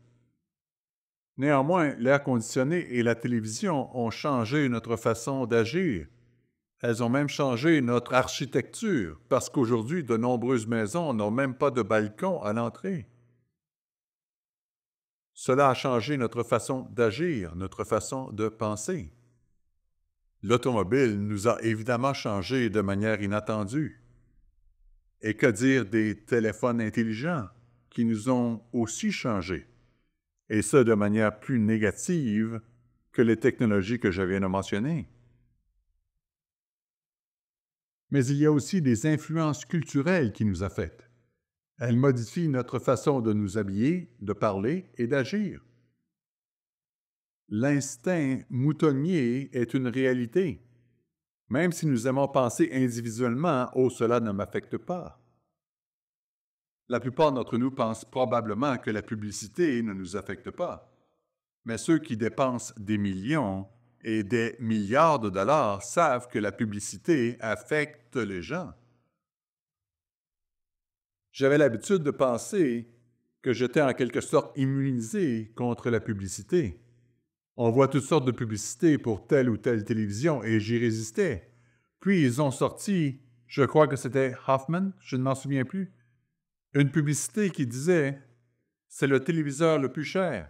Néanmoins, l'air conditionné et la télévision ont changé notre façon d'agir. Elles ont même changé notre architecture, parce qu'aujourd'hui, de nombreuses maisons n'ont même pas de balcon à l'entrée. Cela a changé notre façon d'agir, notre façon de penser. L'automobile nous a évidemment changé de manière inattendue. Et que dire des téléphones intelligents qui nous ont aussi changé, et ce de manière plus négative que les technologies que je viens de mentionner. Mais il y a aussi des influences culturelles qui nous affectent. Elles modifient notre façon de nous habiller, de parler et d'agir. L'instinct moutonnier est une réalité. Même si nous aimons penser individuellement, « Oh, cela ne m'affecte pas ». La plupart d'entre nous pensent probablement que la publicité ne nous affecte pas. Mais ceux qui dépensent des millions et des milliards de dollars savent que la publicité affecte les gens. J'avais l'habitude de penser que j'étais en quelque sorte immunisé contre la publicité. On voit toutes sortes de publicités pour telle ou telle télévision et j'y résistais. Puis ils ont sorti, je crois que c'était Hoffman, je ne m'en souviens plus, une publicité qui disait « C'est le téléviseur le plus cher,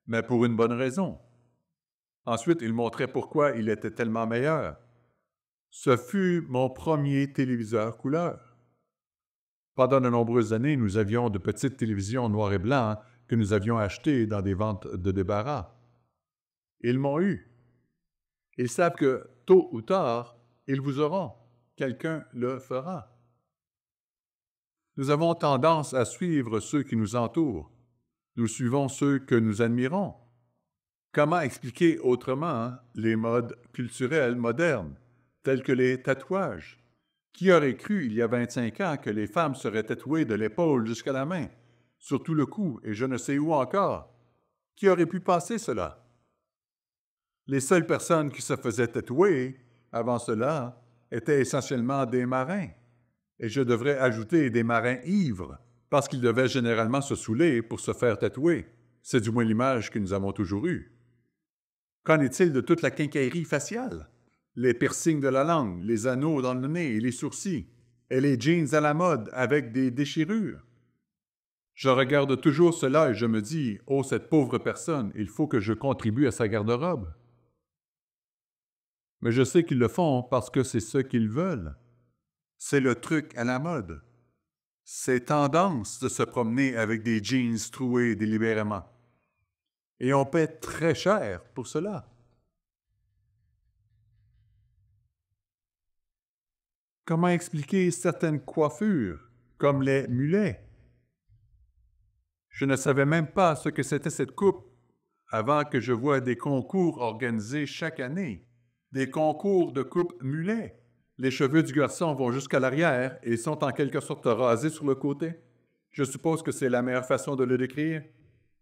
mais pour une bonne raison ». Ensuite, ils montraient pourquoi il était tellement meilleur. Ce fut mon premier téléviseur couleur. Pendant de nombreuses années, nous avions de petites télévisions noir et blanc que nous avions achetées dans des ventes de débarras. Ils m'ont eu. Ils savent que, tôt ou tard, ils vous auront. Quelqu'un le fera. Nous avons tendance à suivre ceux qui nous entourent. Nous suivons ceux que nous admirons. Comment expliquer autrement les modes culturels modernes, tels que les tatouages? Qui aurait cru, il y a 25 ans, que les femmes seraient tatouées de l'épaule jusqu'à la main, sur tout le cou et je ne sais où encore? Qui aurait pu penser cela? Les seules personnes qui se faisaient tatouer, avant cela, étaient essentiellement des marins. Et je devrais ajouter des marins ivres, parce qu'ils devaient généralement se saouler pour se faire tatouer. C'est du moins l'image que nous avons toujours eue. Qu'en est-il de toute la quincaillerie faciale? Les piercings de la langue, les anneaux dans le nez et les sourcils, et les jeans à la mode avec des déchirures. Je regarde toujours cela et je me dis « Oh, cette pauvre personne, il faut que je contribue à sa garde-robe. » Mais je sais qu'ils le font parce que c'est ce qu'ils veulent. C'est le truc à la mode. C'est tendance de se promener avec des jeans troués délibérément. Et on paie très cher pour cela. Comment expliquer certaines coiffures, comme les mulets? Je ne savais même pas ce que c'était cette coupe avant que je voie des concours organisés chaque année. Des concours de coupe mulet. Les cheveux du garçon vont jusqu'à l'arrière et sont en quelque sorte rasés sur le côté. Je suppose que c'est la meilleure façon de le décrire.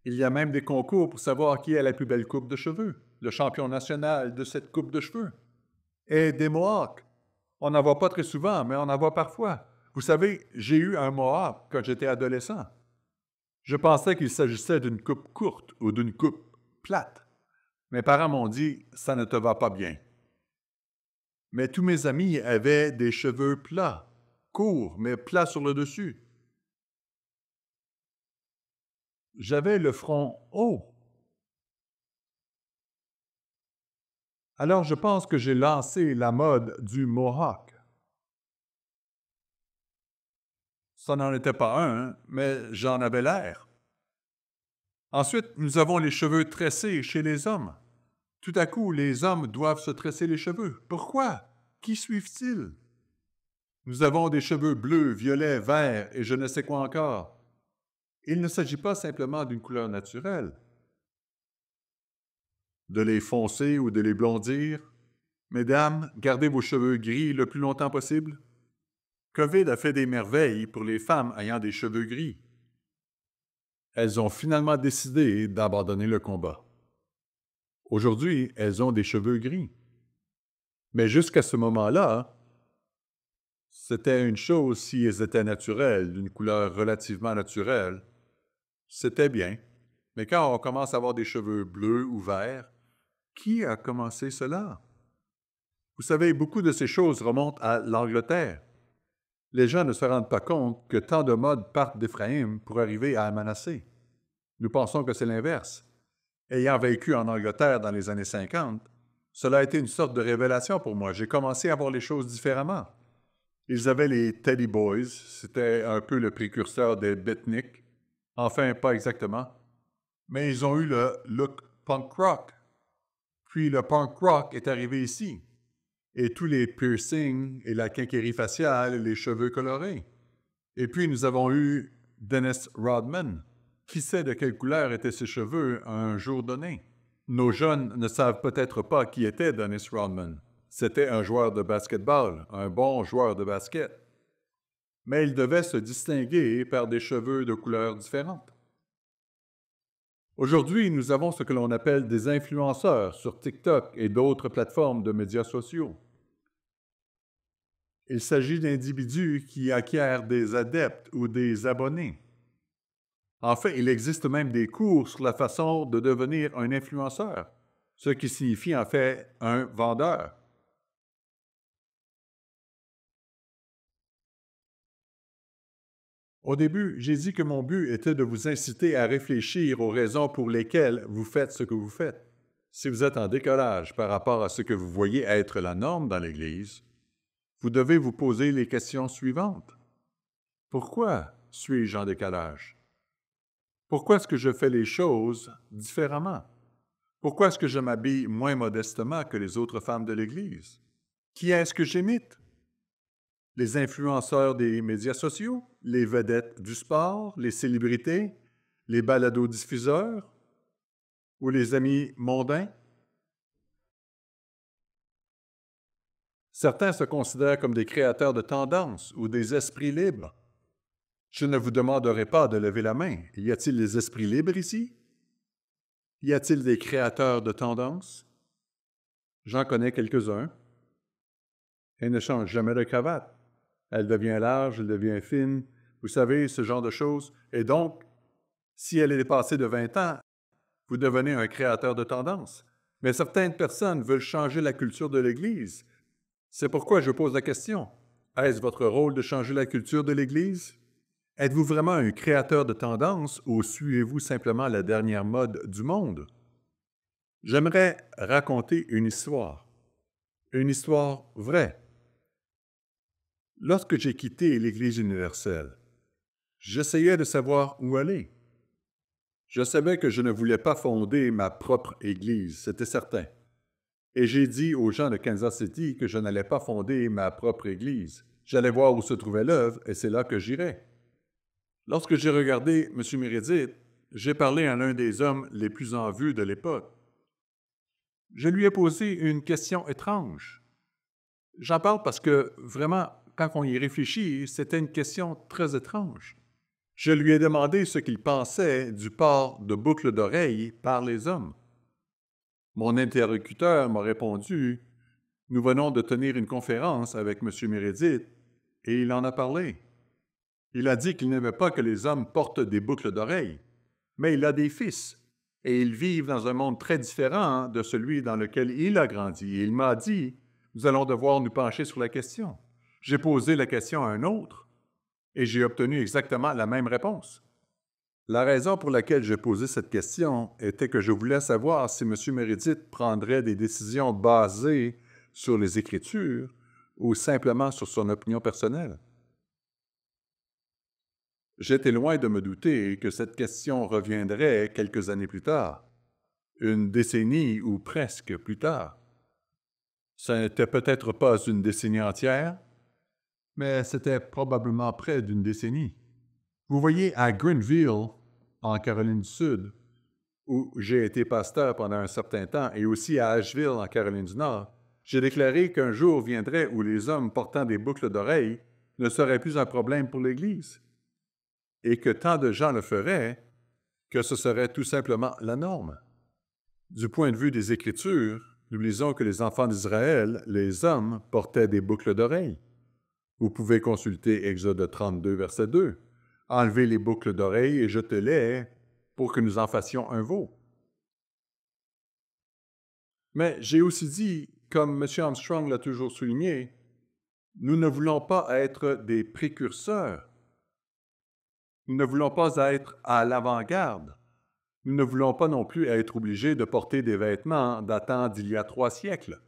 Il y a même des concours pour savoir qui a la plus belle coupe de cheveux, le champion national de cette coupe de cheveux. Et des mohawks. On n'en voit pas très souvent, mais on en voit parfois. Vous savez, j'ai eu un mohawk quand j'étais adolescent. Je pensais qu'il s'agissait d'une coupe courte ou d'une coupe plate. Mes parents m'ont dit « ça ne te va pas bien ». Mais tous mes amis avaient des cheveux plats, courts, mais plats sur le dessus. J'avais le front haut. Alors je pense que j'ai lancé la mode du mohawk. Ça n'en était pas un, hein, mais j'en avais l'air. Ensuite, nous avons les cheveux tressés chez les hommes. Tout à coup, les hommes doivent se tresser les cheveux. Pourquoi? Qui suivent-ils? Nous avons des cheveux bleus, violets, verts et je ne sais quoi encore. Il ne s'agit pas simplement d'une couleur naturelle. De les foncer ou de les blondir. Mesdames, gardez vos cheveux gris le plus longtemps possible. COVID a fait des merveilles pour les femmes ayant des cheveux gris. Elles ont finalement décidé d'abandonner le combat. Aujourd'hui, elles ont des cheveux gris. Mais jusqu'à ce moment-là, c'était une chose si elles étaient naturelles, d'une couleur relativement naturelle. C'était bien. Mais quand on commence à avoir des cheveux bleus ou verts, qui a commencé cela? Vous savez, beaucoup de ces choses remontent à l'Angleterre. Les gens ne se rendent pas compte que tant de modes partent d'Éphraïm pour arriver à Manassé. Nous pensons que c'est l'inverse. Ayant vécu en Angleterre dans les années 50, cela a été une sorte de révélation pour moi. J'ai commencé à voir les choses différemment. Ils avaient les Teddy Boys, c'était un peu le précurseur des beatniks. Enfin, pas exactement. Mais ils ont eu le look punk rock. Puis le punk rock est arrivé ici. Et tous les piercings et la quincaillerie faciale et les cheveux colorés. Et puis nous avons eu Dennis Rodman. Qui sait de quelle couleur étaient ses cheveux à un jour donné? Nos jeunes ne savent peut-être pas qui était Dennis Rodman. C'était un joueur de basketball, un bon joueur de basket. Mais il devait se distinguer par des cheveux de couleurs différentes. Aujourd'hui, nous avons ce que l'on appelle des influenceurs sur TikTok et d'autres plateformes de médias sociaux. Il s'agit d'individus qui acquièrent des adeptes ou des abonnés. En fait, il existe même des cours sur la façon de devenir un influenceur, ce qui signifie en fait un vendeur. Au début, j'ai dit que mon but était de vous inciter à réfléchir aux raisons pour lesquelles vous faites ce que vous faites. Si vous êtes en décalage par rapport à ce que vous voyez être la norme dans l'Église, vous devez vous poser les questions suivantes. Pourquoi suis-je en décalage? Pourquoi est-ce que je fais les choses différemment? Pourquoi est-ce que je m'habille moins modestement que les autres femmes de l'Église? Qui est-ce que j'imite? Les influenceurs des médias sociaux? Les vedettes du sport? Les célébrités? Les balados-diffuseurs? Ou les amis mondains? Certains se considèrent comme des créateurs de tendances ou des esprits libres. Je ne vous demanderai pas de lever la main. Y a-t-il des esprits libres ici? Y a-t-il des créateurs de tendances? J'en connais quelques-uns. Elle ne change jamais de cravate. Elle devient large, elle devient fine. Vous savez, ce genre de choses. Et donc, si elle est dépassée de 20 ans, vous devenez un créateur de tendance. Mais certaines personnes veulent changer la culture de l'Église. C'est pourquoi je pose la question. Est-ce votre rôle de changer la culture de l'Église? Êtes-vous vraiment un créateur de tendance ou suivez-vous simplement la dernière mode du monde? J'aimerais raconter une histoire vraie. Lorsque j'ai quitté l'Église universelle, j'essayais de savoir où aller. Je savais que je ne voulais pas fonder ma propre Église, c'était certain. Et j'ai dit aux gens de Kansas City que je n'allais pas fonder ma propre Église. J'allais voir où se trouvait l'œuvre et c'est là que j'irais. Lorsque j'ai regardé M. Meredith, j'ai parlé à l'un des hommes les plus en vue de l'époque. Je lui ai posé une question étrange. J'en parle parce que, vraiment, quand on y réfléchit, c'était une question très étrange. Je lui ai demandé ce qu'il pensait du port de boucles d'oreilles par les hommes. Mon interlocuteur m'a répondu « Nous venons de tenir une conférence avec M. Meredith et il en a parlé. Il a dit qu'il n'aimait pas que les hommes portent des boucles d'oreilles, mais il a des fils et ils vivent dans un monde très différent de celui dans lequel il a grandi. Et il m'a dit « Nous allons devoir nous pencher sur la question. » J'ai posé la question à un autre et j'ai obtenu exactement la même réponse. La raison pour laquelle j'ai posé cette question était que je voulais savoir si M. Meredith prendrait des décisions basées sur les Écritures ou simplement sur son opinion personnelle. J'étais loin de me douter que cette question reviendrait quelques années plus tard, une décennie ou presque plus tard. Ce n'était peut-être pas une décennie entière, mais c'était probablement près d'une décennie. Vous voyez, à Greenville, en Caroline du Sud, où j'ai été pasteur pendant un certain temps, et aussi à Asheville, en Caroline du Nord, j'ai déclaré qu'un jour viendrait où les hommes portant des boucles d'oreilles ne seraient plus un problème pour l'Église, et que tant de gens le feraient que ce serait tout simplement la norme. Du point de vue des Écritures, nous lisons que les enfants d'Israël, les hommes, portaient des boucles d'oreilles. Vous pouvez consulter Exode 32, verset 2. Enlevez les boucles d'oreilles et jetez-les pour que nous en fassions un veau. Mais j'ai aussi dit, comme M. Armstrong l'a toujours souligné, nous ne voulons pas être des précurseurs. Nous ne voulons pas être à l'avant-garde. Nous ne voulons pas non plus être obligés de porter des vêtements datant d'il y a 3 siècles.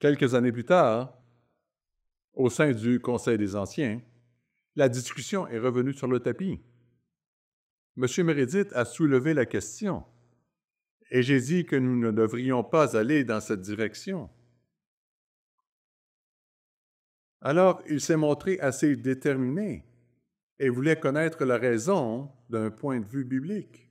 Quelques années plus tard, au sein du Conseil des Anciens, la discussion est revenue sur le tapis. M. Meredith a soulevé la question, et j'ai dit que nous ne devrions pas aller dans cette direction. Alors, il s'est montré assez déterminé et voulait connaître la raison d'un point de vue biblique.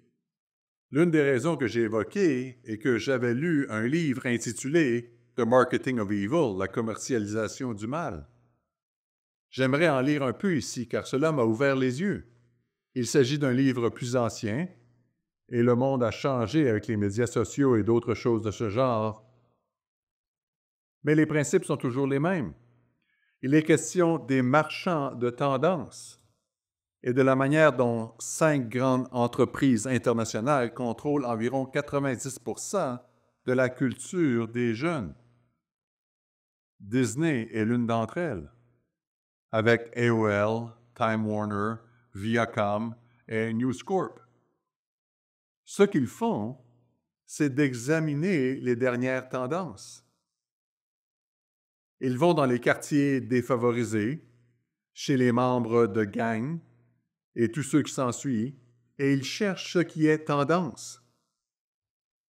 L'une des raisons que j'ai évoquées est que j'avais lu un livre intitulé « The Marketing of Evil », la commercialisation du mal. J'aimerais en lire un peu ici, car cela m'a ouvert les yeux. Il s'agit d'un livre plus ancien, et le monde a changé avec les médias sociaux et d'autres choses de ce genre. Mais les principes sont toujours les mêmes. Il est question des marchands de tendance. et de la manière dont 5 grandes entreprises internationales contrôlent environ 90% de la culture des jeunes. Disney est l'une d'entre elles, avec AOL, Time Warner, Viacom et News Corp. Ce qu'ils font, c'est d'examiner les dernières tendances. Ils vont dans les quartiers défavorisés, chez les membres de gangs et tous ceux qui s'ensuivent, et ils cherchent ce qui est tendance.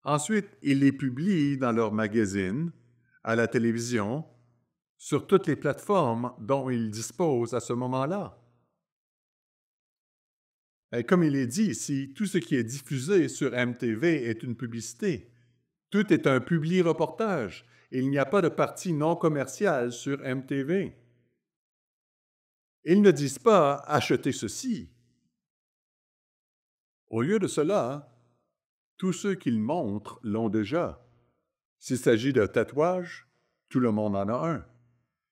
Ensuite, ils les publient dans leurs magazines, à la télévision, sur toutes les plateformes dont ils disposent à ce moment-là. Et comme il est dit ici, tout ce qui est diffusé sur MTV est une publicité. Tout est un publi-reportage. Il n'y a pas de partie non commerciale sur MTV. Ils ne disent pas « achetez ceci ». Au lieu de cela, tous ceux qu'ils montrent l'ont déjà. S'il s'agit de tatouage, tout le monde en a un.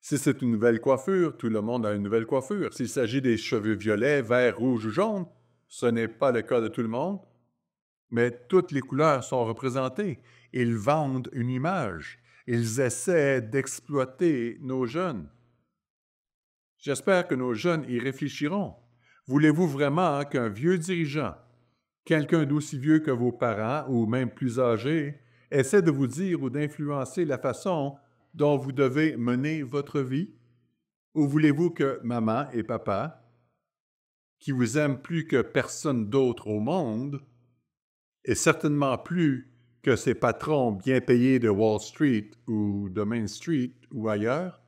Si c'est une nouvelle coiffure, tout le monde a une nouvelle coiffure. S'il s'agit des cheveux violets, verts, rouges ou jaunes, ce n'est pas le cas de tout le monde, mais toutes les couleurs sont représentées. Ils vendent une image. Ils essaient d'exploiter nos jeunes. J'espère que nos jeunes y réfléchiront. Voulez-vous vraiment qu'un vieux dirigeant, quelqu'un d'aussi vieux que vos parents ou même plus âgé, essaie de vous dire ou d'influencer la façon dont vous devez mener votre vie? Ou voulez-vous que maman et papa, qui vous aiment plus que personne d'autre au monde, et certainement plus que ces patrons bien payés de Wall Street ou de Main Street ou ailleurs?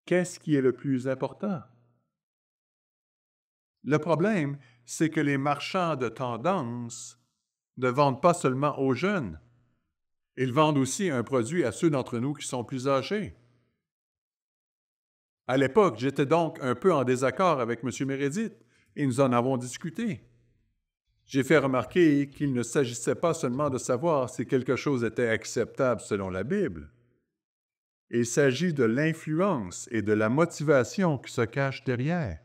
Qu'est-ce qui est le plus important? Le problème, c'est que les marchands de tendance ne vendent pas seulement aux jeunes. Ils vendent aussi un produit à ceux d'entre nous qui sont plus âgés. À l'époque, j'étais donc un peu en désaccord avec M. Meredith et nous en avons discuté. J'ai fait remarquer qu'il ne s'agissait pas seulement de savoir si quelque chose était acceptable selon la Bible. Il s'agit de l'influence et de la motivation qui se cachent derrière.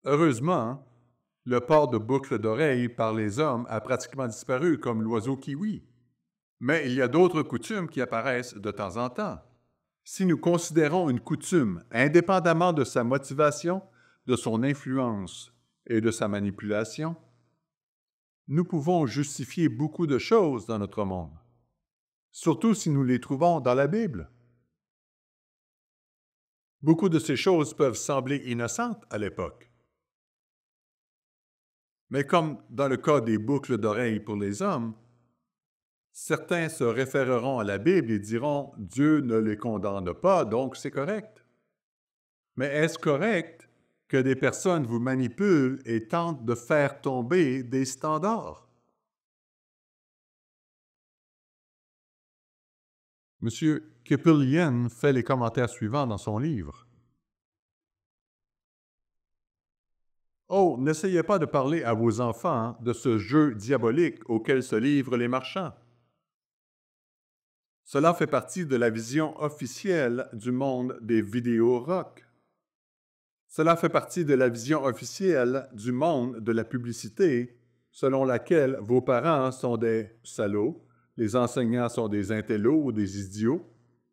Heureusement, le port de boucles d'oreilles par les hommes a pratiquement disparu comme l'oiseau kiwi. Mais il y a d'autres coutumes qui apparaissent de temps en temps. Si nous considérons une coutume indépendamment de sa motivation, de son influence et de sa manipulation, nous pouvons justifier beaucoup de choses dans notre monde, surtout si nous les trouvons dans la Bible. Beaucoup de ces choses peuvent sembler innocentes à l'époque. Mais comme dans le cas des boucles d'oreilles pour les hommes, certains se référeront à la Bible et diront « Dieu ne les condamne pas, donc c'est correct ». Mais est-ce correct que des personnes vous manipulent et tentent de faire tomber des standards? M. Kipilian fait les commentaires suivants dans son livre. Oh, n'essayez pas de parler à vos enfants de ce jeu diabolique auquel se livrent les marchands. Cela fait partie de la vision officielle du monde des vidéos rock. Cela fait partie de la vision officielle du monde de la publicité, selon laquelle vos parents sont des salauds, les enseignants sont des intellos ou des idiots,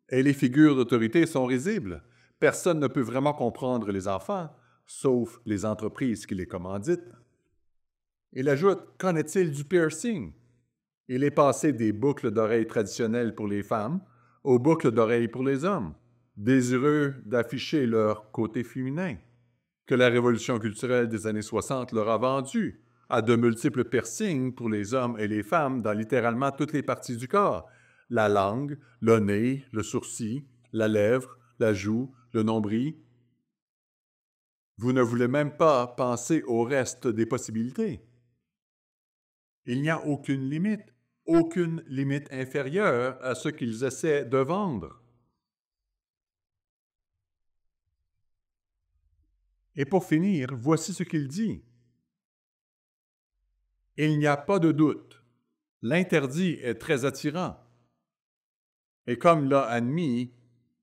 et les figures d'autorité sont risibles. Personne ne peut vraiment comprendre les enfants, sauf les entreprises qui les commanditent. Il ajoute, qu'en est-il du piercing? Il est passé des boucles d'oreilles traditionnelles pour les femmes aux boucles d'oreilles pour les hommes, désireux d'afficher leur côté féminin, que la révolution culturelle des années 60 leur a vendu, à de multiples piercings pour les hommes et les femmes dans littéralement toutes les parties du corps, la langue, le nez, le sourcil, la lèvre, la joue, le nombril. Vous ne voulez même pas penser au reste des possibilités. Il n'y a aucune limite inférieure à ce qu'ils essaient de vendre. Et pour finir, voici ce qu'il dit. Il n'y a pas de doute. L'interdit est très attirant. Et comme l'a admis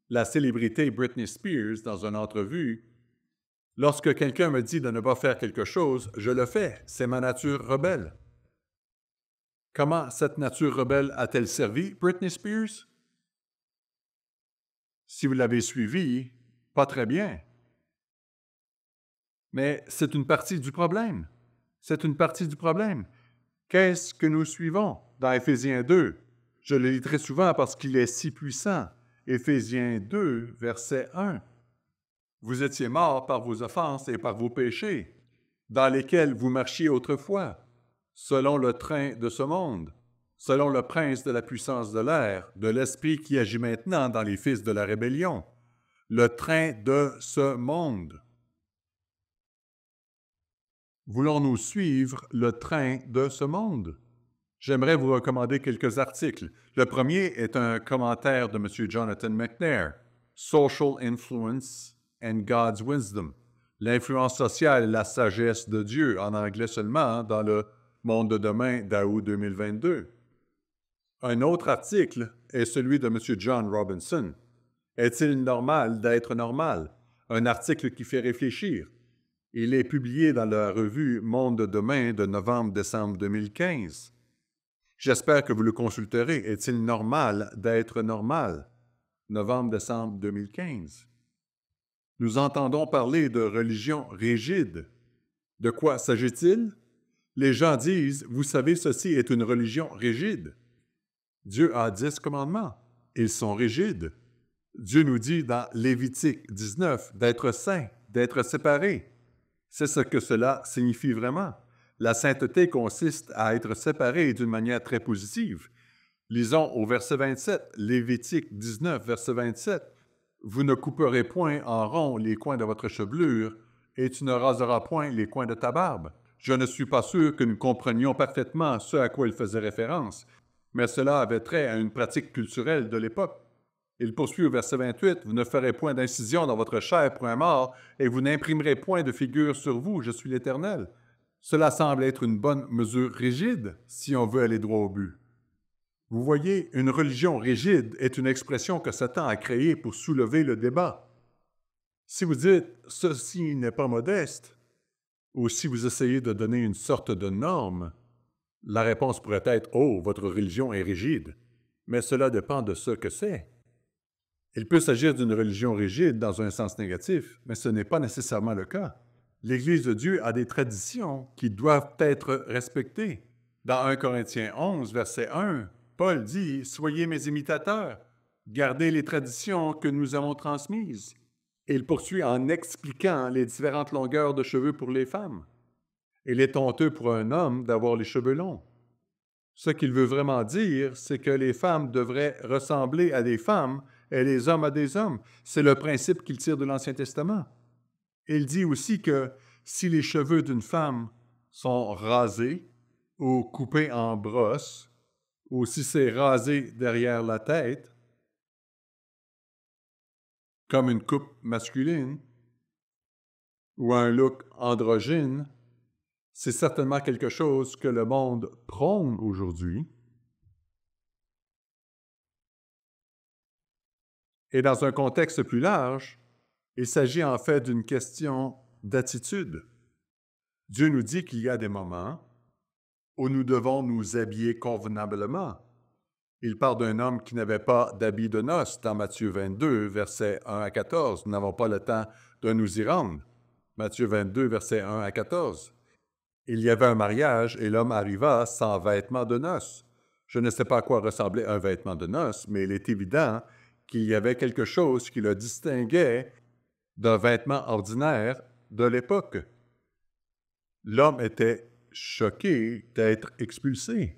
la célébrité Britney Spears dans une entrevue, lorsque quelqu'un me dit de ne pas faire quelque chose, je le fais. C'est ma nature rebelle. Comment cette nature rebelle a-t-elle servi Britney Spears? Si vous l'avez suivi, pas très bien. Mais c'est une partie du problème. C'est une partie du problème. Qu'est-ce que nous suivons dans Éphésiens 2? Je le lis très souvent parce qu'il est si puissant. Éphésiens 2, verset 1. Vous étiez morts par vos offenses et par vos péchés, dans lesquels vous marchiez autrefois, selon le train de ce monde, selon le prince de la puissance de l'air, de l'esprit qui agit maintenant dans les fils de la rébellion, le train de ce monde. Voulons-nous suivre le train de ce monde? J'aimerais vous recommander quelques articles. Le premier est un commentaire de M. Jonathan McNair, Social Influence and God's Wisdom, l'influence sociale et la sagesse de Dieu, en anglais seulement, dans le Monde de demain d'Août 2022. Un autre article est celui de M. John Robinson. Est-il normal d'être normal? Un article qui fait réfléchir. Il est publié dans la revue Monde de demain de novembre-décembre 2015. J'espère que vous le consulterez. Est-il normal d'être normal? Novembre-décembre 2015. Nous entendons parler de religion rigide. De quoi s'agit-il? Les gens disent, vous savez, ceci est une religion rigide. Dieu a 10 commandements. Ils sont rigides. Dieu nous dit dans Lévitique 19 d'être saints, d'être séparés. C'est ce que cela signifie vraiment. La sainteté consiste à être séparé d'une manière très positive. Lisons au verset 27, Lévitique 19, verset 27. « Vous ne couperez point en rond les coins de votre chevelure, et tu ne raseras point les coins de ta barbe. » Je ne suis pas sûr que nous comprenions parfaitement ce à quoi il faisait référence, mais cela avait trait à une pratique culturelle de l'époque. Il poursuit au verset 28, « Vous ne ferez point d'incision dans votre chair pour un mort, et vous n'imprimerez point de figure sur vous, je suis l'Éternel. » Cela semble être une bonne mesure rigide si on veut aller droit au but. Vous voyez, une religion rigide est une expression que Satan a créée pour soulever le débat. Si vous dites « ceci n'est pas modeste », ou si vous essayez de donner une sorte de norme, la réponse pourrait être « oh, votre religion est rigide », mais cela dépend de ce que c'est. Il peut s'agir d'une religion rigide dans un sens négatif, mais ce n'est pas nécessairement le cas. L'Église de Dieu a des traditions qui doivent être respectées. Dans 1 Corinthiens 11, verset 1, Paul dit « Soyez mes imitateurs, gardez les traditions que nous avons transmises. » Il poursuit en expliquant les différentes longueurs de cheveux pour les femmes. Il est honteux pour un homme d'avoir les cheveux longs. Ce qu'il veut vraiment dire, c'est que les femmes devraient ressembler à des femmes et les hommes à des hommes. C'est le principe qu'il tire de l'Ancien Testament. Il dit aussi que si les cheveux d'une femme sont rasés ou coupés en brosse, ou si c'est rasé derrière la tête, comme une coupe masculine, ou un look androgyne, c'est certainement quelque chose que le monde prône aujourd'hui. Et dans un contexte plus large, il s'agit en fait d'une question d'attitude. Dieu nous dit qu'il y a des moments où nous devons nous habiller convenablement. Il parle d'un homme qui n'avait pas d'habit de noces dans Matthieu 22, versets 1 à 14. Nous n'avons pas le temps de nous y rendre. Matthieu 22, versets 1 à 14. Il y avait un mariage et l'homme arriva sans vêtements de noces. Je ne sais pas à quoi ressemblait un vêtement de noces, mais il est évident qu'il y avait quelque chose qui le distinguait d'un vêtement ordinaire de l'époque. L'homme était choqué d'être expulsé.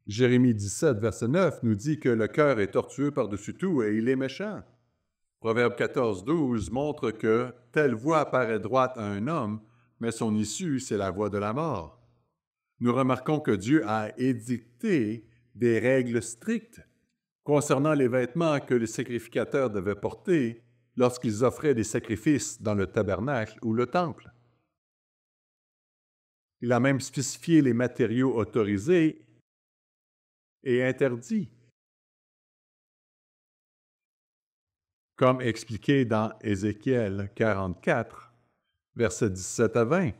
Jérémie 17, verset 9 nous dit que le cœur est tortueux par-dessus tout et il est méchant. Proverbe 14, 12 montre que telle voie paraît droite à un homme, mais son issue, c'est la voie de la mort. Nous remarquons que Dieu a édicté des règles strictes concernant les vêtements que les sacrificateurs devaient porter lorsqu'ils offraient des sacrifices dans le tabernacle ou le temple. Il a même spécifié les matériaux autorisés et interdit, comme expliqué dans Ézéchiel 44, versets 17 à 20.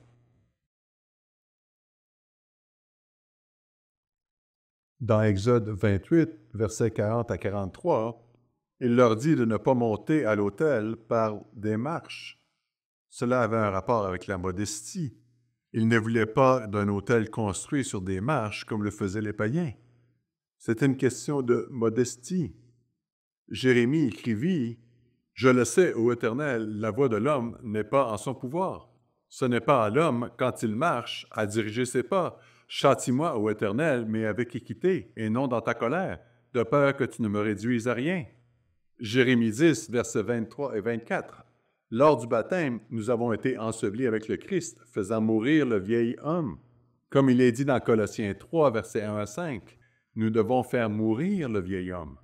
Dans Exode 28, versets 40 à 43, il leur dit de ne pas monter à l'autel par des marches. Cela avait un rapport avec la modestie. Ils ne voulaient pas d'un autel construit sur des marches comme le faisaient les païens. C'était une question de modestie. Jérémie écrivit « Je le sais, ô Éternel, la voie de l'homme n'est pas en son pouvoir. Ce n'est pas à l'homme, quand il marche, à diriger ses pas. Châtie-moi, ô Éternel, mais avec équité, et non dans ta colère, de peur que tu ne me réduises à rien. » Jérémie 10, versets 23 et 24. Lors du baptême, nous avons été ensevelis avec le Christ, faisant mourir le vieil homme. Comme il est dit dans Colossiens 3, versets 1 à 5, nous devons faire mourir le vieil homme.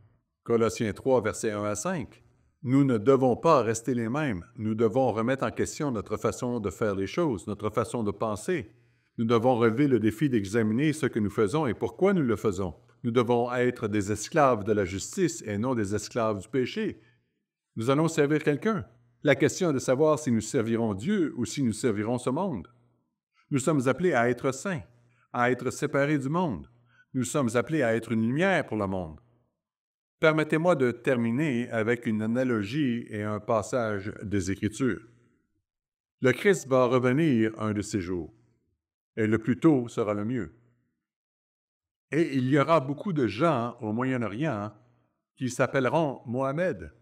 Colossiens 3, versets 1 à 5. Nous ne devons pas rester les mêmes. Nous devons remettre en question notre façon de faire les choses, notre façon de penser. Nous devons relever le défi d'examiner ce que nous faisons et pourquoi nous le faisons. Nous devons être des esclaves de la justice et non des esclaves du péché. Nous allons servir quelqu'un. La question est de savoir si nous servirons Dieu ou si nous servirons ce monde. Nous sommes appelés à être saints, à être séparés du monde. Nous sommes appelés à être une lumière pour le monde. Permettez-moi de terminer avec une analogie et un passage des Écritures. Le Christ va revenir un de ces jours, et le plus tôt sera le mieux. Et il y aura beaucoup de gens au Moyen-Orient qui s'appelleront Mohamed.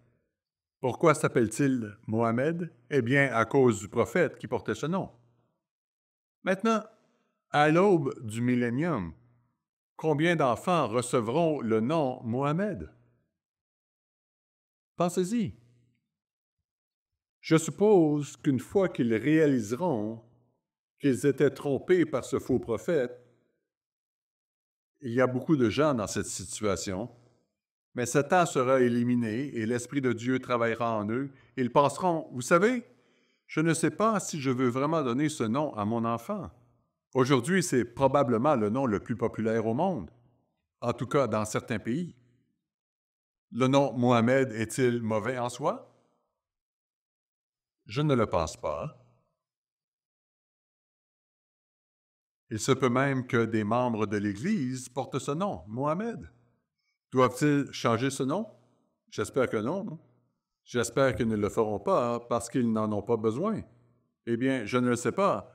Pourquoi s'appelle-t-il Mohamed? Eh bien, à cause du prophète qui portait ce nom. Maintenant, à l'aube du millénium, combien d'enfants recevront le nom Mohamed? Pensez-y. Je suppose qu'une fois qu'ils réaliseront qu'ils étaient trompés par ce faux prophète, il y a beaucoup de gens dans cette situation, mais Satan sera éliminé et l'Esprit de Dieu travaillera en eux. Ils penseront, vous savez, je ne sais pas si je veux vraiment donner ce nom à mon enfant. Aujourd'hui, c'est probablement le nom le plus populaire au monde, en tout cas dans certains pays. Le nom Mohamed est-il mauvais en soi? Je ne le pense pas. Il se peut même que des membres de l'Église portent ce nom, Mohamed. Doivent-ils changer ce nom? J'espère que non. J'espère qu'ils ne le feront pas parce qu'ils n'en ont pas besoin. Eh bien, je ne le sais pas.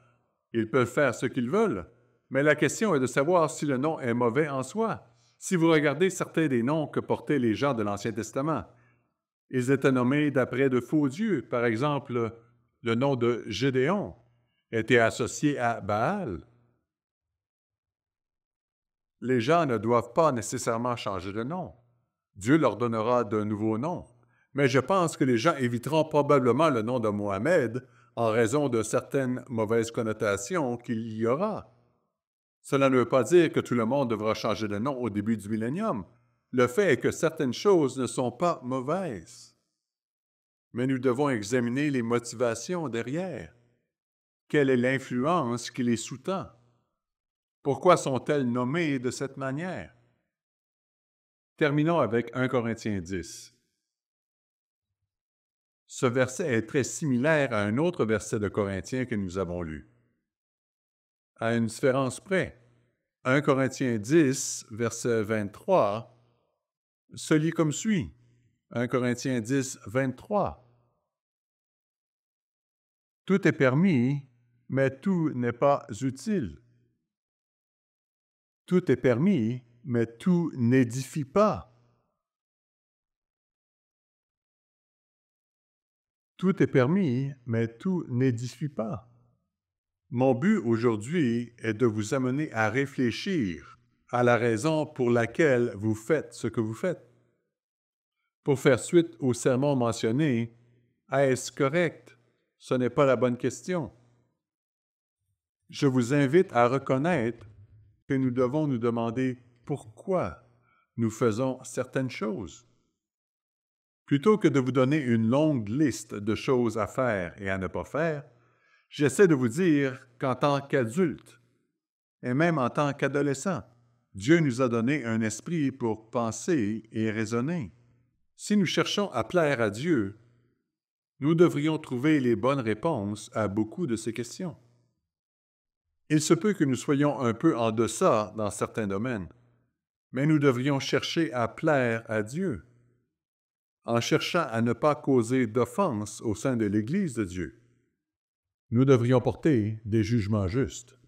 Ils peuvent faire ce qu'ils veulent. Mais la question est de savoir si le nom est mauvais en soi. Si vous regardez certains des noms que portaient les gens de l'Ancien Testament, ils étaient nommés d'après de faux dieux. Par exemple, le nom de Gédéon était associé à Baal. Les gens ne doivent pas nécessairement changer de nom. Dieu leur donnera de nouveaux noms. Mais je pense que les gens éviteront probablement le nom de Mohamed en raison de certaines mauvaises connotations qu'il y aura. Cela ne veut pas dire que tout le monde devra changer de nom au début du millénium. Le fait est que certaines choses ne sont pas mauvaises. Mais nous devons examiner les motivations derrière. Quelle est l'influence qui les sous-tend? Pourquoi sont-elles nommées de cette manière? Terminons avec 1 Corinthiens 10. Ce verset est très similaire à un autre verset de Corinthiens que nous avons lu. À une différence près, 1 Corinthiens 10, verset 23, se lit comme suit. 1 Corinthiens 10, 23. Tout est permis, mais tout n'est pas utile. Tout est permis, mais tout n'édifie pas. Tout est permis, mais tout n'édifie pas. Mon but aujourd'hui est de vous amener à réfléchir à la raison pour laquelle vous faites ce que vous faites. Pour faire suite au sermon mentionné, est-ce correct? Ce n'est pas la bonne question. Je vous invite à reconnaître que nous devons nous demander pourquoi nous faisons certaines choses. Plutôt que de vous donner une longue liste de choses à faire et à ne pas faire, j'essaie de vous dire qu'en tant qu'adulte, et même en tant qu'adolescent, Dieu nous a donné un esprit pour penser et raisonner. Si nous cherchons à plaire à Dieu, nous devrions trouver les bonnes réponses à beaucoup de ces questions. Il se peut que nous soyons un peu en deçà dans certains domaines, mais nous devrions chercher à plaire à Dieu, en cherchant à ne pas causer d'offense au sein de l'Église de Dieu. Nous devrions porter des jugements justes.